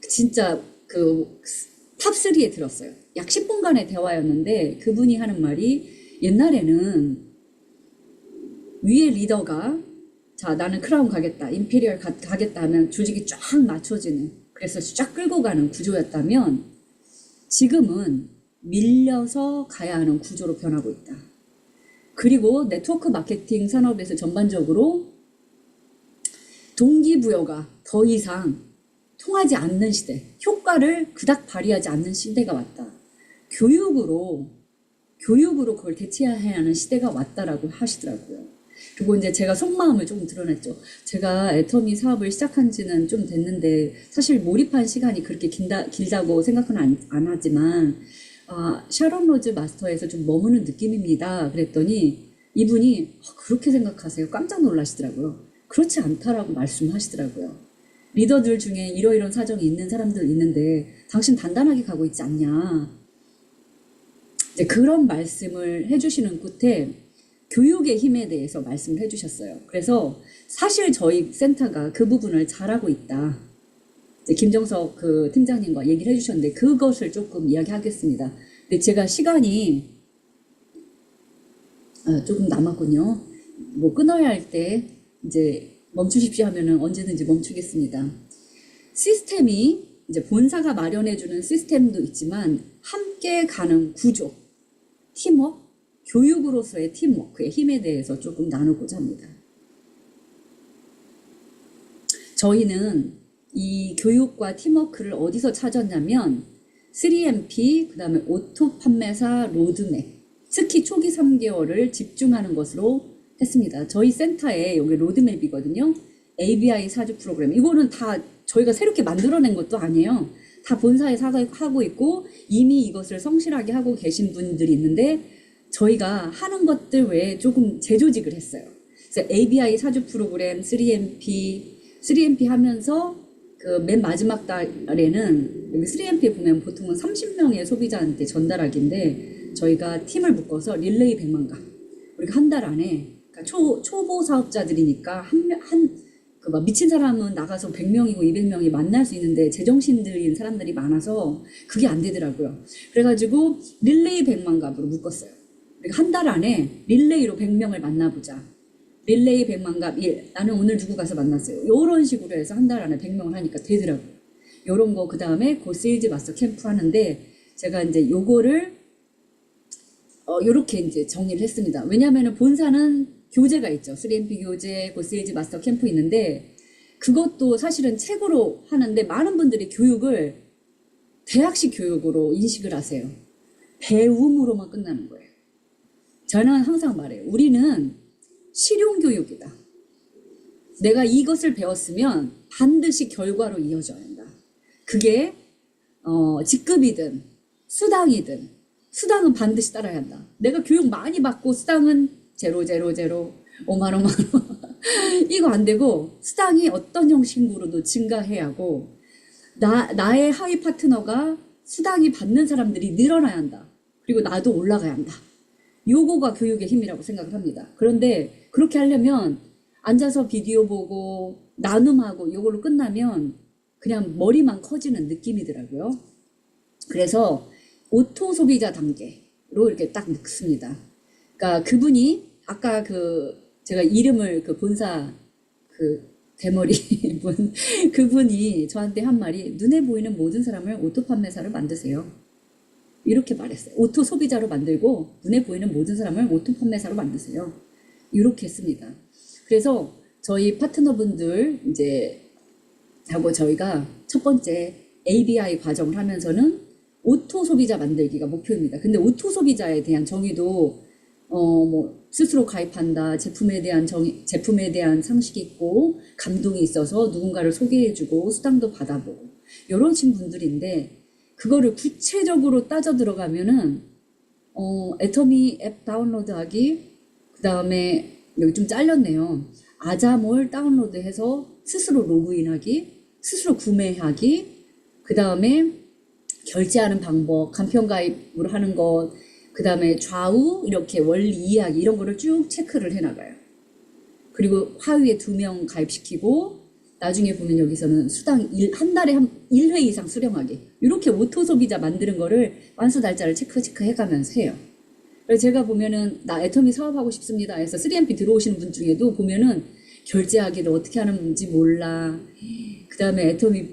진짜 그 탑3에 들었어요. 약 10분간의 대화였는데 그분이 하는 말이, 옛날에는 위에 리더가 자 나는 크라운 가겠다, 임페리얼 가겠다 하면 조직이 쫙 맞춰지는, 그래서 쫙 끌고 가는 구조였다면 지금은 밀려서 가야 하는 구조로 변하고 있다. 그리고 네트워크 마케팅 산업에서 전반적으로 동기부여가 더 이상 통하지 않는 시대, 효과를 그닥 발휘하지 않는 시대가 왔다. 교육으로 그걸 대체해야 하는 시대가 왔다라고 하시더라고요. 그리고 이제 제가 속마음을 조금 드러냈죠. 제가 애터미 사업을 시작한 지는 좀 됐는데 사실 몰입한 시간이 그렇게 길다고 생각은 안 하지만 샤론 로즈 마스터에서 좀 머무는 느낌입니다. 그랬더니 이분이 그렇게 생각하세요? 깜짝 놀라시더라고요. 그렇지 않다라고 말씀하시더라고요. 리더들 중에 이러이러한 사정이 있는 사람들 있는데 당신 단단하게 가고 있지 않냐. 그런 말씀을 해주시는 끝에 교육의 힘에 대해서 말씀을 해주셨어요. 그래서 사실 저희 센터가 그 부분을 잘하고 있다. 이제 김정석 그 팀장님과 얘기를 해주셨는데 그것을 조금 이야기하겠습니다. 근데 제가 시간이 조금 남았군요. 뭐 끊어야 할 때 이제 멈추십시오 하면은 언제든지 멈추겠습니다. 시스템이 이제 본사가 마련해주는 시스템도 있지만 함께 가는 구조, 팀워크, 교육으로서의 팀워크의 힘에 대해서 조금 나누고자 합니다. 저희는 이 교육과 팀워크를 어디서 찾았냐면 3MP, 그 다음에 오토 판매사 로드맵, 특히 초기 3개월을 집중하는 것으로 했습니다. 저희 센터에 여기 로드맵이거든요. ABI 사주 프로그램. 이거는 다 저희가 새롭게 만들어낸 것도 아니에요. 다 본사에서 하고 있고 이미 이것을 성실하게 하고 계신 분들이 있는데 저희가 하는 것들 외에 조금 재조직을 했어요. 그래서 ABI 사주 프로그램, 3MP 하면서 그 맨 마지막 달에는 여기 3MP에 보면 보통은 30명의 소비자한테 전달하기인데 저희가 팀을 묶어서 릴레이 100만가. 우리가 한 달 안에 그러니까 초보 사업자들이니까 그 막 미친 사람은 나가서 100명이고 200명이 만날 수 있는데 제정신들인 사람들이 많아서 그게 안 되더라고요. 그래가지고 릴레이 100만갑으로 묶었어요. 그러니까 한 달 안에 릴레이로 100명을 만나보자. 릴레이 100만갑 1. 나는 오늘 누구 가서 만났어요. 이런 식으로 해서 한 달 안에 100명을 하니까 되더라고요. 요런 거 그 다음에 곧 세일즈 마스터 캠프 하는데 제가 이제 요거를 요렇게 이제 정리를 했습니다. 왜냐면은 본사는 교재가 있죠. 3MP 교재, 곧 세일즈 마스터 캠프 있는데 그것도 사실은 책으로 하는데 많은 분들이 교육을 대학식 교육으로 인식을 하세요. 배움으로만 끝나는 거예요. 저는 항상 말해요. 우리는 실용교육이다. 내가 이것을 배웠으면 반드시 결과로 이어져야 한다. 그게 직급이든 수당이든 수당은 반드시 따라야 한다. 내가 교육 많이 받고 수당은 0, 0, 0, 5만 원, 5만 원 이거 안 되고 수당이 어떤 형식으로도 증가해야 하고 나의 하위 파트너가 수당이 받는 사람들이 늘어나야 한다. 그리고 나도 올라가야 한다. 요거가 교육의 힘이라고 생각을 합니다. 그런데 그렇게 하려면 앉아서 비디오 보고 나눔하고 요걸로 끝나면 그냥 머리만 커지는 느낌이더라고요. 그래서 오토 소비자 단계로 이렇게 딱 묶습니다. 그러니까 그분이 아까 제가 이름을 본사 대머리 분 그분이 저한테 한 말이 눈에 보이는 모든 사람을 오토 판매사로 만드세요. 이렇게 말했어요. 오토 소비자로 만들고 눈에 보이는 모든 사람을 오토 판매사로 만드세요. 이렇게 했습니다. 그래서 저희 파트너분들 이제 하고 저희가 첫 번째 ABI 과정을 하면서는 오토 소비자 만들기가 목표입니다. 근데 오토 소비자에 대한 정의도 스스로 가입한다. 제품에 대한 상식이 있고 감동이 있어서 누군가를 소개해주고 수당도 받아보고 이런 분들인데 그거를 구체적으로 따져 들어가면은 애터미 앱 다운로드하기 그 다음에 여기 좀 잘렸네요. 아자몰 다운로드해서 스스로 로그인하기, 스스로 구매하기, 그 다음에 결제하는 방법, 간편가입으로 하는 것, 그 다음에 좌우 이렇게 원리 이해하기 이런 거를 쭉 체크를 해나가요. 그리고 하위에 2명 가입시키고 나중에 보면 여기서는 수당 한 달에 1회 이상 수령하기 이렇게 오토 소비자 만드는 거를 완수 달자를 체크해가면서 해요. 그래서 제가 보면은 나 애터미 사업하고 싶습니다 해서 3MP 들어오시는 분 중에도 보면은 결제하기를 어떻게 하는지 몰라. 그 다음에 애터미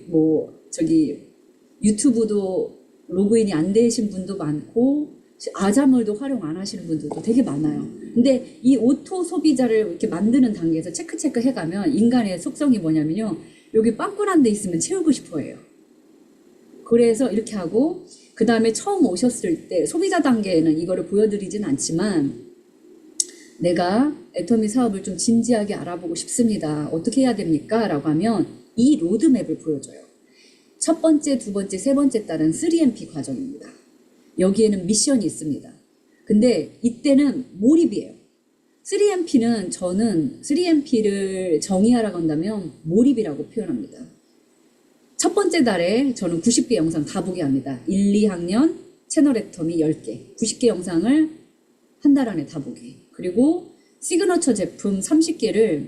유튜브도 로그인이 안 되신 분도 많고 아자몰도 활용 안 하시는 분들도 되게 많아요. 근데 이 오토 소비자를 이렇게 만드는 단계에서 체크 해가면 인간의 속성이 뭐냐면요. 여기 빵꾸난 데 있으면 채우고 싶어 해요. 그래서 이렇게 하고 그 다음에 처음 오셨을 때 소비자 단계에는 이거를 보여드리진 않지만 내가 애터미 사업을 좀 진지하게 알아보고 싶습니다. 어떻게 해야 됩니까? 라고 하면 이 로드맵을 보여줘요. 첫 번째, 두 번째, 세 번째 달은 3MP 과정입니다. 여기에는 미션이 있습니다. 근데 이때는 몰입이에요. 3MP는 저는 3MP를 정의하라고 한다면 몰입이라고 표현합니다. 첫 번째 달에 저는 90개 영상 다 보게 합니다. 1, 2학년 채널 애터미 10개, 90개 영상을 한 달 안에 다 보게. 그리고 시그너처 제품 30개를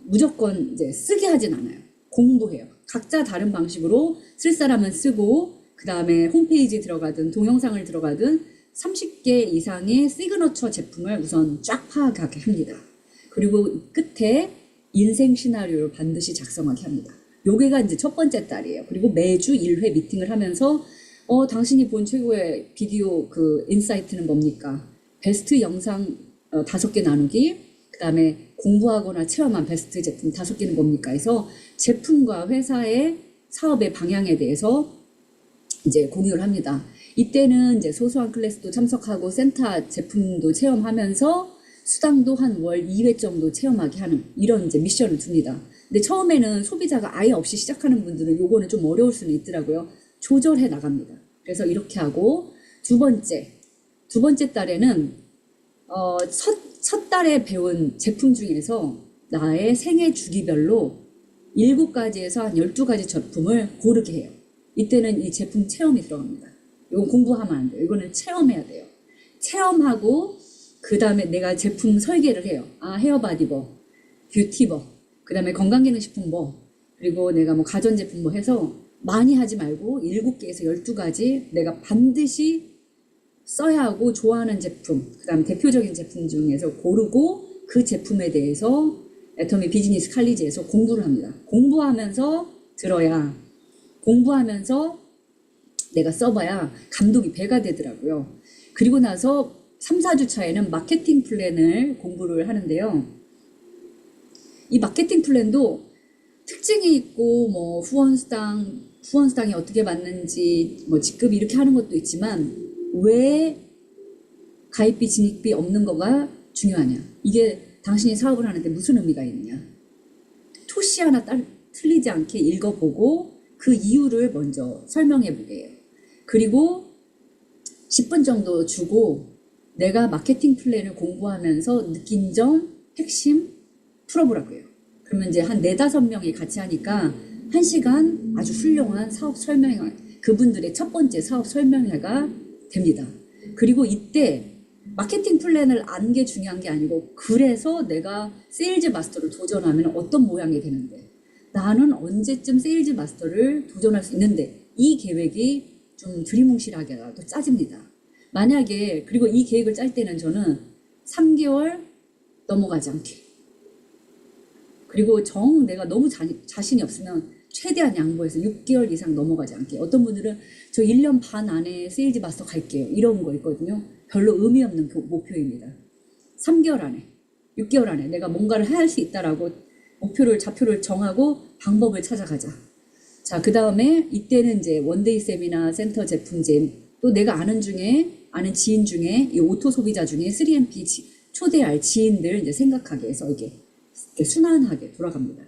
무조건 이제 쓰게 하진 않아요. 공부해요. 각자 다른 방식으로 쓸 사람은 쓰고, 그 다음에 홈페이지 들어가든 동영상을 들어가든 30개 이상의 시그너처 제품을 우선 쫙 파악하게 합니다. 그리고 끝에 인생 시나리오를 반드시 작성하게 합니다. 요게가 이제 첫 번째 달이에요. 그리고 매주 1회 미팅을 하면서 당신이 본 최고의 비디오 그 인사이트는 뭡니까? 베스트 영상 5개 나누기, 그 다음에 공부하거나 체험한 베스트 제품 5개는 뭡니까? 해서 제품과 회사의 사업의 방향에 대해서 이제 공유를 합니다. 이때는 이제 소소한 클래스도 참석하고 센터 제품도 체험하면서 수당도 한 월 2회 정도 체험하게 하는 이런 이제 미션을 줍니다. 근데 처음에는 소비자가 아예 없이 시작하는 분들은 요거는 좀 어려울 수는 있더라고요. 조절해 나갑니다. 그래서 이렇게 하고 두 번째 달에는 첫 달에 배운 제품 중에서 나의 생애 주기별로 7가지에서 한 12가지 제품을 고르게 해요. 이때는 이 제품 체험이 들어갑니다. 이건 공부하면 안 돼요. 이거는 체험해야 돼요. 체험하고 그 다음에 내가 제품 설계를 해요. 헤어바디버, 뷰티버, 그 다음에 건강기능식품버, 그리고 내가 뭐 가전제품버 해서 많이 하지 말고 7개에서 12가지 내가 반드시 써야 하고 좋아하는 제품, 그 다음 대표적인 제품 중에서 고르고 그 제품에 대해서 애터미 비즈니스 칼리지에서 공부를 합니다. 공부하면서 들어야, 공부하면서 내가 써봐야 감독이 배가 되더라고요. 그리고 나서 3, 4주 차에는 마케팅 플랜을 공부를 하는데요. 이 마케팅 플랜도 특징이 있고 뭐 후원수당이 어떻게 받는지 뭐 직급이 이렇게 하는 것도 있지만 왜 가입비 진입비 없는 거가 중요하냐, 이게 당신이 사업을 하는데 무슨 의미가 있느냐, 토시 하나 틀리지 않게 읽어보고 그 이유를 먼저 설명해 보게 해요. 그리고 10분 정도 주고 내가 마케팅 플랜을 공부하면서 느낀 점 핵심 풀어보라고 해요. 그러면 이제 한 4, 5명이 같이 하니까 1시간 아주 훌륭한 사업 설명회, 그분들의 첫 번째 사업 설명회가 됩니다. 그리고 이때 마케팅 플랜을 아는 게 중요한 게 아니고, 그래서 내가 세일즈 마스터를 도전하면 어떤 모양이 되는데, 나는 언제쯤 세일즈 마스터를 도전할 수 있는데, 이 계획이 좀 두리뭉실하게라도 짜집니다. 만약에, 그리고 이 계획을 짤 때는 저는 3개월 넘어가지 않게, 그리고 내가 너무 자신이 없으면 최대한 양보해서 6개월 이상 넘어가지 않게. 어떤 분들은 저 1년 반 안에 세일즈 마스터 갈게요, 이런 거 있거든요. 별로 의미 없는 목표입니다. 3개월 안에, 6개월 안에 내가 뭔가를 할 수 있다라고 좌표를 정하고 방법을 찾아가자. 자, 그 다음에 이때는 이제 원데이 세미나 센터 제품제, 또 내가 아는 지인 중에 이 오토 소비자 중에 3MP 초대할 지인들 이제 생각하게 해서 이게 순환하게 돌아갑니다.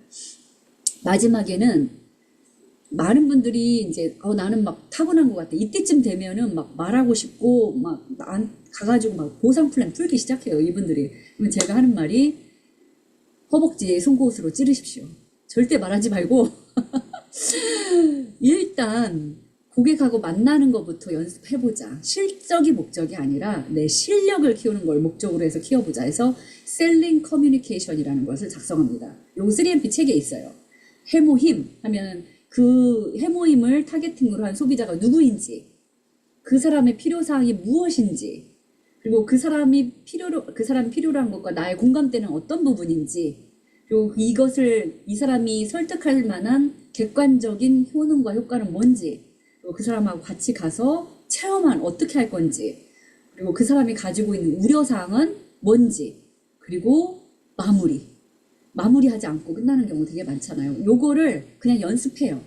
마지막에는 많은 분들이 이제 나는 막 타고난 것 같아, 이때쯤 되면은 막 말하고 싶고 막 가가지고 막 보상 플랜 풀기 시작해요, 이분들이. 그러면 제가 하는 말이 허벅지에 송곳으로 찌르십시오. 절대 말하지 말고 일단 고객하고 만나는 것부터 연습해보자. 실적이 목적이 아니라 내 실력을 키우는 걸 목적으로 해서 키워보자 해서 셀링 커뮤니케이션이라는 것을 작성합니다. 요거 3MP 책에 있어요. 해모힘 하면 그 해모힘을 타겟팅으로 한 소비자가 누구인지, 그 사람의 필요사항이 무엇인지, 그리고 그 사람이 필요로 한 것과 나의 공감대는 어떤 부분인지, 그리고 이 사람이 설득할 만한 객관적인 효능과 효과는 뭔지, 그리고 그 사람하고 같이 가서 체험한 어떻게 할 건지, 그리고 그 사람이 가지고 있는 우려사항은 뭔지, 그리고 마무리하지 않고 끝나는 경우 되게 많잖아요. 요거를 그냥 연습해요.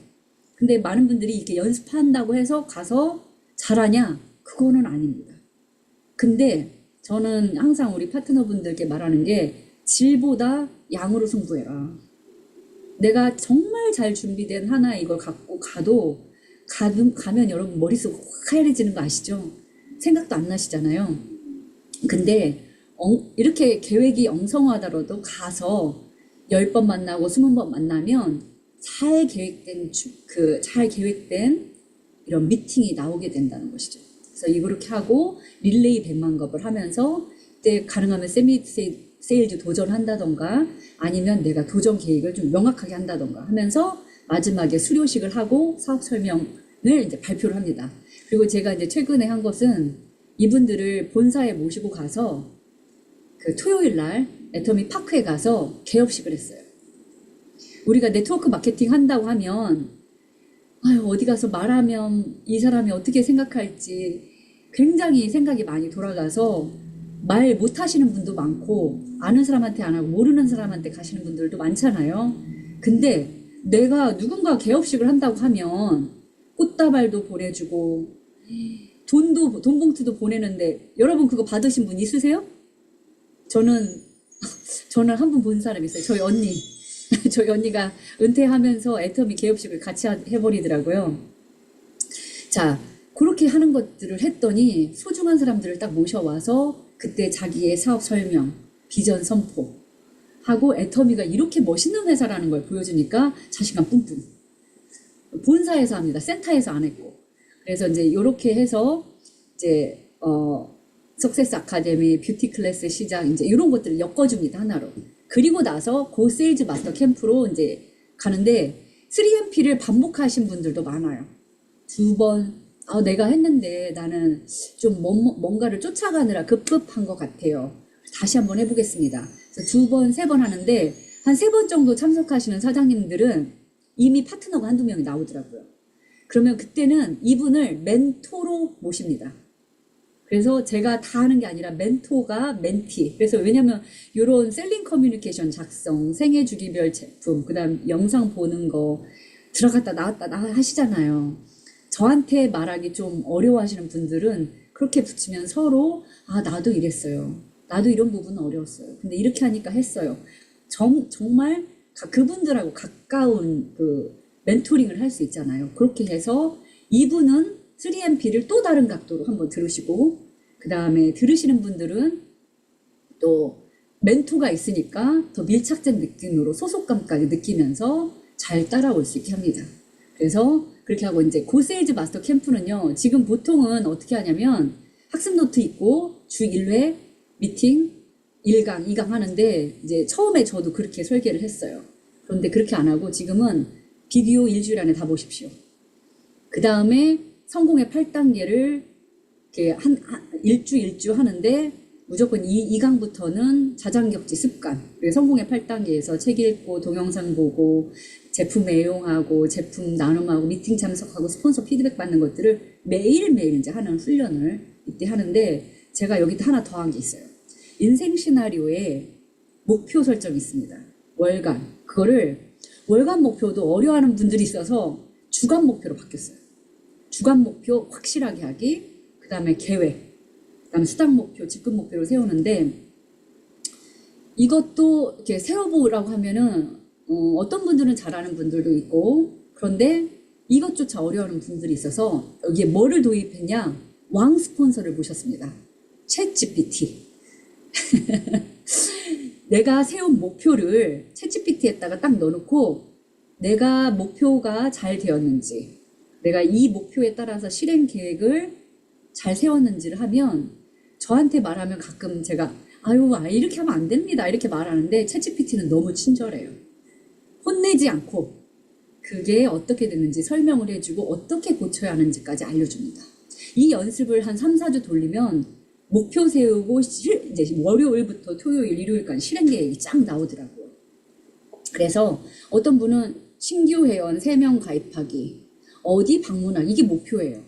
근데 많은 분들이 이렇게 연습한다고 해서 가서 잘하냐? 그거는 아닙니다. 근데 저는 항상 우리 파트너분들께 말하는 게 질보다 양으로 승부해라. 내가 정말 잘 준비된 하나 이걸 갖고 가면 여러분 머릿속 하얘지는 거 아시죠? 생각도 안 나시잖아요. 근데 이렇게 계획이 엉성하더라도 가서 10번 만나고 20번 만나면 잘 계획된 이런 미팅이 나오게 된다는 것이죠. 그래서 이렇게 하고 릴레이 100만 겁을 하면서 그때 가능하면 세미 세일즈 도전한다던가 아니면 내가 도전 계획을 좀 명확하게 한다던가 하면서 마지막에 수료식을 하고 사업 설명을 이제 발표를 합니다. 그리고 제가 이제 최근에 한 것은 이분들을 본사에 모시고 가서 그 토요일 날 애터미 파크에 가서 개업식을 했어요. 우리가 네트워크 마케팅 한다고 하면 아유, 어디 가서 말하면 이 사람이 어떻게 생각할지 굉장히 생각이 많이 돌아가서 말 못하시는 분도 많고 아는 사람한테 안 하고 모르는 사람한테 가시는 분들도 많잖아요. 근데 내가 누군가 개업식을 한다고 하면 꽃다발도 보내주고 돈 봉투도 보내는데 여러분 그거 받으신 분 있으세요? 저는 한 분 본 사람 있어요. 저희 언니. 저희 언니가 은퇴하면서 애터미 개업식을 같이 해버리더라고요. 자, 그렇게 하는 것들을 했더니 소중한 사람들을 딱 모셔와서 그때 자기의 사업 설명, 비전 선포 하고 애터미가 이렇게 멋있는 회사라는 걸 보여주니까 자신감 뿜뿜. 본사에서 합니다. 센터에서 안 했고. 그래서 이제 이렇게 해서 이제 석세스 아카데미, 뷰티 클래스 시작 이제 이런 것들을 엮어줍니다. 하나로. 그리고 나서 고 세일즈 마스터 캠프로 이제 가는데 3MP를 반복하신 분들도 많아요. 2번, 내가 했는데 나는 좀 뭔가를 쫓아가느라 급급한 것 같아요. 다시 한번 해보겠습니다. 그래서 2번, 3번 하는데 한 3번 정도 참석하시는 사장님들은 이미 파트너가 한두 명이 나오더라고요. 그러면 그때는 이분을 멘토로 모십니다. 그래서 제가 다 하는 게 아니라 멘토가 멘티. 그래서 왜냐면 이런 셀링 커뮤니케이션 작성, 생애 주기별 제품, 그 다음 영상 보는 거 들어갔다 나왔다 하시잖아요. 저한테 말하기 좀 어려워하시는 분들은 그렇게 붙이면 서로 나도 이랬어요. 나도 이런 부분은 어려웠어요. 근데 이렇게 하니까 했어요. 정말 그분들하고 가까운 그 멘토링을 할 수 있잖아요. 그렇게 해서 이분은 3MP를 또 다른 각도로 한번 들으시고 그 다음에 들으시는 분들은 또 멘토가 있으니까 더 밀착된 느낌으로 소속감까지 느끼면서 잘 따라올 수 있게 합니다. 그래서 그렇게 하고 이제 고세일즈 마스터 캠프는요. 지금 보통은 어떻게 하냐면 학습 노트 있고 주 1회 미팅 1강, 2강 하는데 이제 처음에 저도 그렇게 설계를 했어요. 그런데 그렇게 안 하고 지금은 비디오 일주일 안에 다 보십시오. 그 다음에 성공의 8단계를 이렇게 일주 하는데 무조건 2강부터는 자장격지 습관. 그리고 성공의 8단계에서 책 읽고 동영상 보고 제품 애용하고 제품 나눔하고 미팅 참석하고 스폰서 피드백 받는 것들을 매일매일 이제 하는 훈련을 이때 하는데 제가 여기 하나 더 한 게 있어요. 인생 시나리오에 목표 설정이 있습니다. 월간. 그거를 월간 목표도 어려워하는 분들이 있어서 주간 목표로 바뀌었어요. 주간 목표 확실하게 하기, 그 다음에 계획, 그 다음에 수당 목표, 직급 목표를 세우는데 이것도 이렇게 세워보라고 하면은 어떤 분들은 잘하는 분들도 있고 그런데 이것조차 어려워하는 분들이 있어서 여기에 뭐를 도입했냐? 왕 스폰서를 모셨습니다. 챗GPT. 내가 세운 목표를 챗GPT에다가 딱 넣어놓고 내가 목표가 잘 되었는지 내가 이 목표에 따라서 실행 계획을 잘 세웠는지를 하면 저한테 말하면 가끔 제가 이렇게 하면 안 됩니다 이렇게 말하는데 챗GPT는 너무 친절해요. 혼내지 않고 그게 어떻게 됐는지 설명을 해주고 어떻게 고쳐야 하는지까지 알려줍니다. 이 연습을 한 3, 4주 돌리면 목표 세우고 이제 월요일부터 토요일, 일요일까지 실행 계획이 쫙 나오더라고요. 그래서 어떤 분은 신규 회원 3명 가입하기, 어디 방문하기 이게 목표예요.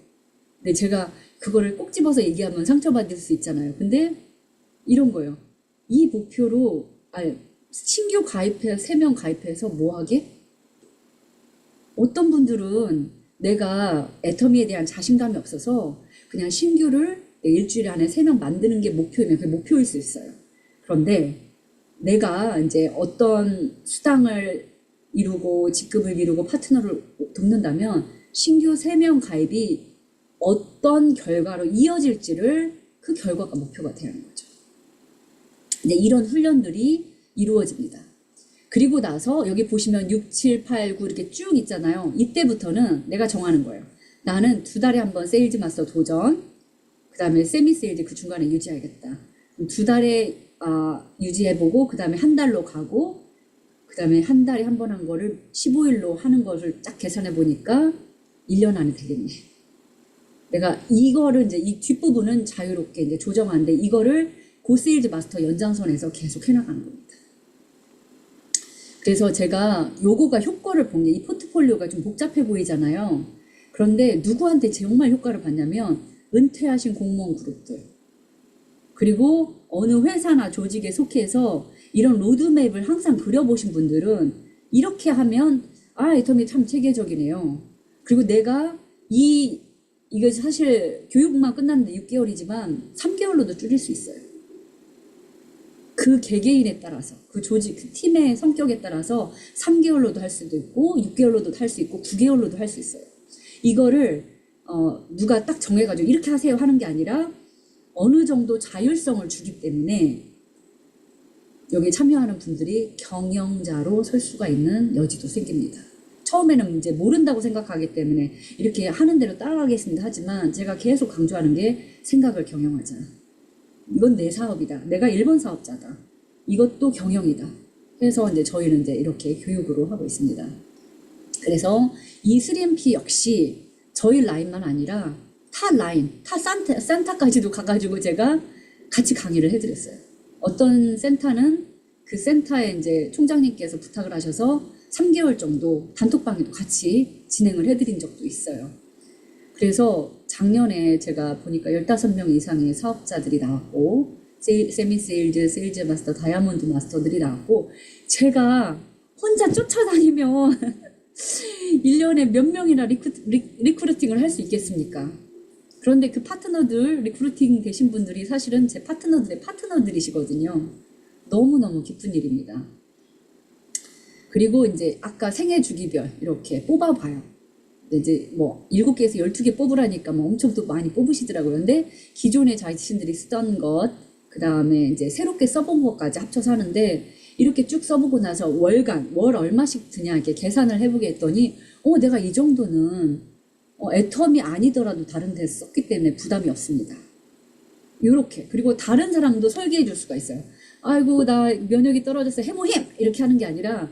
근데 제가 그거를 꼭 집어서 얘기하면 상처받을 수 있잖아요. 근데 이런 거예요. 이 목표로 신규 가입해서 3명 가입해서 뭐 하게? 어떤 분들은 내가 애터미에 대한 자신감이 없어서 그냥 신규를 일주일 안에 3명 만드는 게 목표면 그게 목표일 수 있어요. 그런데 내가 이제 어떤 수당을 이루고 직급을 이루고 파트너를 돕는다면 신규 3명 가입이 어떤 결과로 이어질지를 그 결과가 목표가 되는 거죠. 이제 이런 훈련들이 이루어집니다. 그리고 나서 여기 보시면 6, 7, 8, 9 이렇게 쭉 있잖아요. 이때부터는 내가 정하는 거예요. 나는 2달에 한 번 세일즈 마스터 도전, 그 다음에 세미 세일즈 그 중간에 유지하겠다. 2달에 유지해보고 그 다음에 한 달로 가고 그 다음에 한 달에 한 번 한 거를 15일로 하는 것을 딱 계산해 보니까 1년 안에 되겠네. 내가 이거를 이제 이 뒷부분은 자유롭게 이제 조정하는데 이거를 고세일즈 마스터 연장선에서 계속 해나가는 겁니다. 그래서 제가 요거가 효과를 본 게 이 포트폴리오가 좀 복잡해 보이잖아요. 그런데 누구한테 정말 효과를 봤냐면 은퇴하신 공무원 그룹들 그리고 어느 회사나 조직에 속해서 이런 로드맵을 항상 그려보신 분들은 이렇게 하면 애터미 참 체계적이네요. 그리고 내가 이거 사실 교육만 끝났는데 6개월이지만 3개월로도 줄일 수 있어요. 그 개개인에 따라서 그 조직, 그 팀의 성격에 따라서 3개월로도 할 수도 있고 6개월로도 할 수 있고 9개월로도 할 수 있어요. 이거를 누가 딱 정해가지고 이렇게 하세요 하는 게 아니라 어느 정도 자율성을 주기 때문에 여기 참여하는 분들이 경영자로 설 수가 있는 여지도 생깁니다. 처음에는 이제 모른다고 생각하기 때문에 이렇게 하는 대로 따라가겠습니다 하지만 제가 계속 강조하는 게 생각을 경영하자. 이건 내 사업이다. 내가 1번 사업자다. 이것도 경영이다. 해서 이제 저희는 이제 이렇게 교육으로 하고 있습니다. 그래서 이 3MP 역시 저희 라인만 아니라 타 라인, 타 센터까지도 가가지고 제가 같이 강의를 해드렸어요. 어떤 센터는 그 센터에 이제 총장님께서 부탁을 하셔서 3개월 정도 단톡방에도 같이 진행을 해드린 적도 있어요. 그래서 작년에 제가 보니까 15명 이상의 사업자들이 나왔고 세미 세일즈, 세일즈 마스터, 다이아몬드 마스터들이 나왔고 제가 혼자 쫓아다니면 1년에 몇 명이나 리크루팅을 할 수 있겠습니까? 그런데 그 파트너들, 리크루팅 되신 분들이 사실은 제 파트너들의 파트너들이시거든요. 너무너무 기쁜 일입니다. 그리고 이제 아까 생애 주기별 이렇게 뽑아봐요. 이제 뭐 7개에서 12개 뽑으라니까 뭐 엄청 또 많이 뽑으시더라고요. 근데 기존에 자신들이 쓰던 것, 그 다음에 이제 새롭게 써본 것까지 합쳐서 하는데 이렇게 쭉 써보고 나서 월간, 월 얼마씩 드냐 이렇게 계산을 해보게 했더니 내가 이 정도는 애텀이 아니더라도 다른 데 썼기 때문에 부담이 없습니다. 요렇게. 그리고 다른 사람도 설계해 줄 수가 있어요. 아이고 나 면역이 떨어져서 해모힘! 이렇게 하는 게 아니라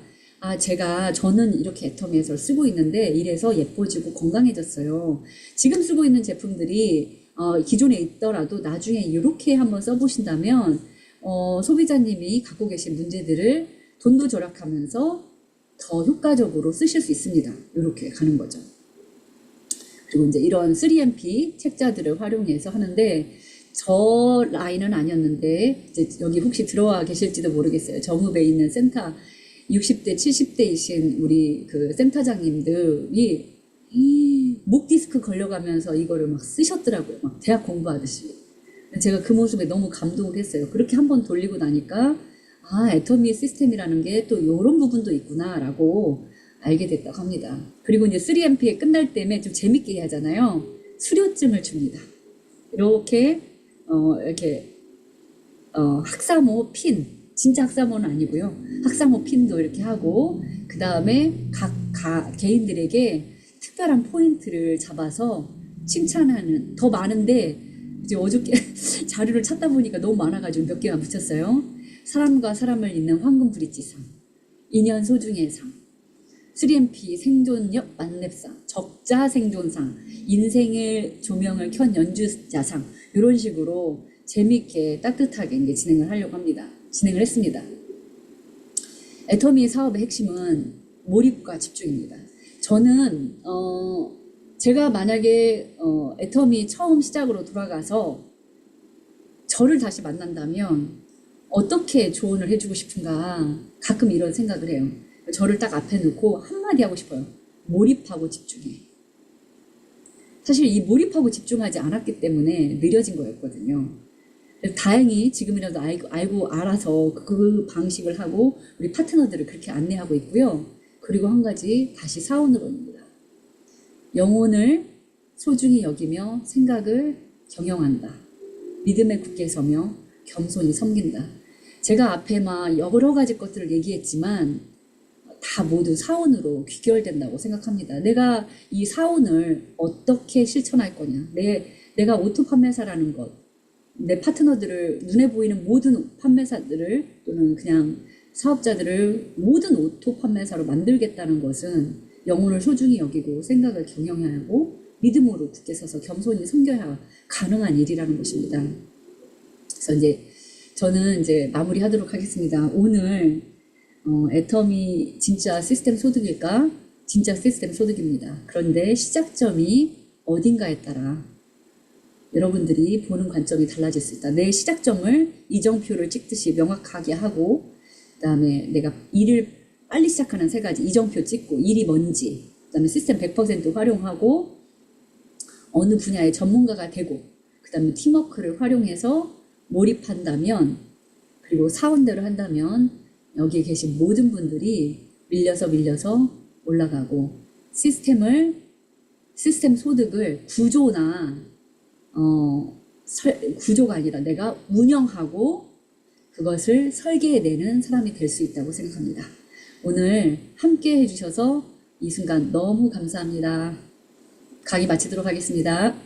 저는 이렇게 애터미에서 쓰고 있는데 이래서 예뻐지고 건강해졌어요. 지금 쓰고 있는 제품들이 기존에 있더라도 나중에 이렇게 한번 써보신다면 소비자님이 갖고 계신 문제들을 돈도 절약하면서 더 효과적으로 쓰실 수 있습니다. 이렇게 가는 거죠. 그리고 이제 이런 3MP 책자들을 활용해서 하는데 저 라인은 아니었는데 이제 여기 혹시 들어와 계실지도 모르겠어요. 정읍에 있는 센터 60대, 70대이신 우리 그 센터장님들이 목 디스크 걸려가면서 이거를 막 쓰셨더라고요. 막 대학 공부하듯이. 제가 그 모습에 너무 감동을 했어요. 그렇게 한번 돌리고 나니까 애터미 시스템이라는 게 또 이런 부분도 있구나라고 알게 됐다고 합니다. 그리고 이제 3MP에 끝날 때면 좀 재밌게 하잖아요. 수료증을 줍니다. 이렇게 학사모 핀, 진짜 학사모는 아니고요. 학사모 핀도 이렇게 하고 그 다음에 각 개인들에게 특별한 포인트를 잡아서 칭찬하는 더 많은데 이제 어저께 자료를 찾다 보니까 너무 많아가지고 몇 개만 붙였어요. 사람과 사람을 잇는 황금 브릿지상, 인연 소중의 상, 3MP 생존력 만렙상, 적자 생존상, 인생의 조명을 켠 연주자상 이런 식으로 재미있게 따뜻하게 이제 진행을 했습니다. 애터미 사업의 핵심은 몰입과 집중입니다. 저는 제가 만약에 애터미 처음 시작으로 돌아가서 저를 다시 만난다면 어떻게 조언을 해주고 싶은가 가끔 이런 생각을 해요. 저를 딱 앞에 놓고 한마디 하고 싶어요. 몰입하고 집중해. 사실 이 몰입하고 집중하지 않았기 때문에 느려진 거였거든요. 다행히 지금이라도 알고 알아서 그 방식을 하고 우리 파트너들을 그렇게 안내하고 있고요. 그리고 한 가지 다시 사원으로입니다. 영혼을 소중히 여기며 생각을 경영한다. 믿음에 굳게 서며 겸손히 섬긴다. 제가 앞에 막 여러 가지 것들을 얘기했지만 다 모두 사원으로 귀결된다고 생각합니다. 내가 이 사원을 어떻게 실천할 거냐. 내가 오토 판매사라는 것, 내 파트너들을 눈에 보이는 모든 판매사들을 또는 그냥 사업자들을 모든 오토 판매사로 만들겠다는 것은 영혼을 소중히 여기고 생각을 경영해야 하고 믿음으로 굳게 서서 겸손히 섬겨야 가능한 일이라는 것입니다. 그래서 이제 저는 이제 마무리하도록 하겠습니다. 오늘 애텀이 진짜 시스템 소득일까? 진짜 시스템 소득입니다. 그런데 시작점이 어딘가에 따라 여러분들이 보는 관점이 달라질 수 있다. 내 시작점을 이정표를 찍듯이 명확하게 하고 그다음에 내가 일을 빨리 시작하는 세 가지 이정표 찍고 일이 뭔지 그다음에 시스템 100% 활용하고 어느 분야의 전문가가 되고 그다음에 팀워크를 활용해서 몰입한다면 그리고 사원대로 한다면 여기에 계신 모든 분들이 밀려서 올라가고 시스템 소득을 구조가 아니라 내가 운영하고 그것을 설계해내는 사람이 될 수 있다고 생각합니다. 오늘 함께 해주셔서 이 순간 너무 감사합니다. 강의 마치도록 하겠습니다.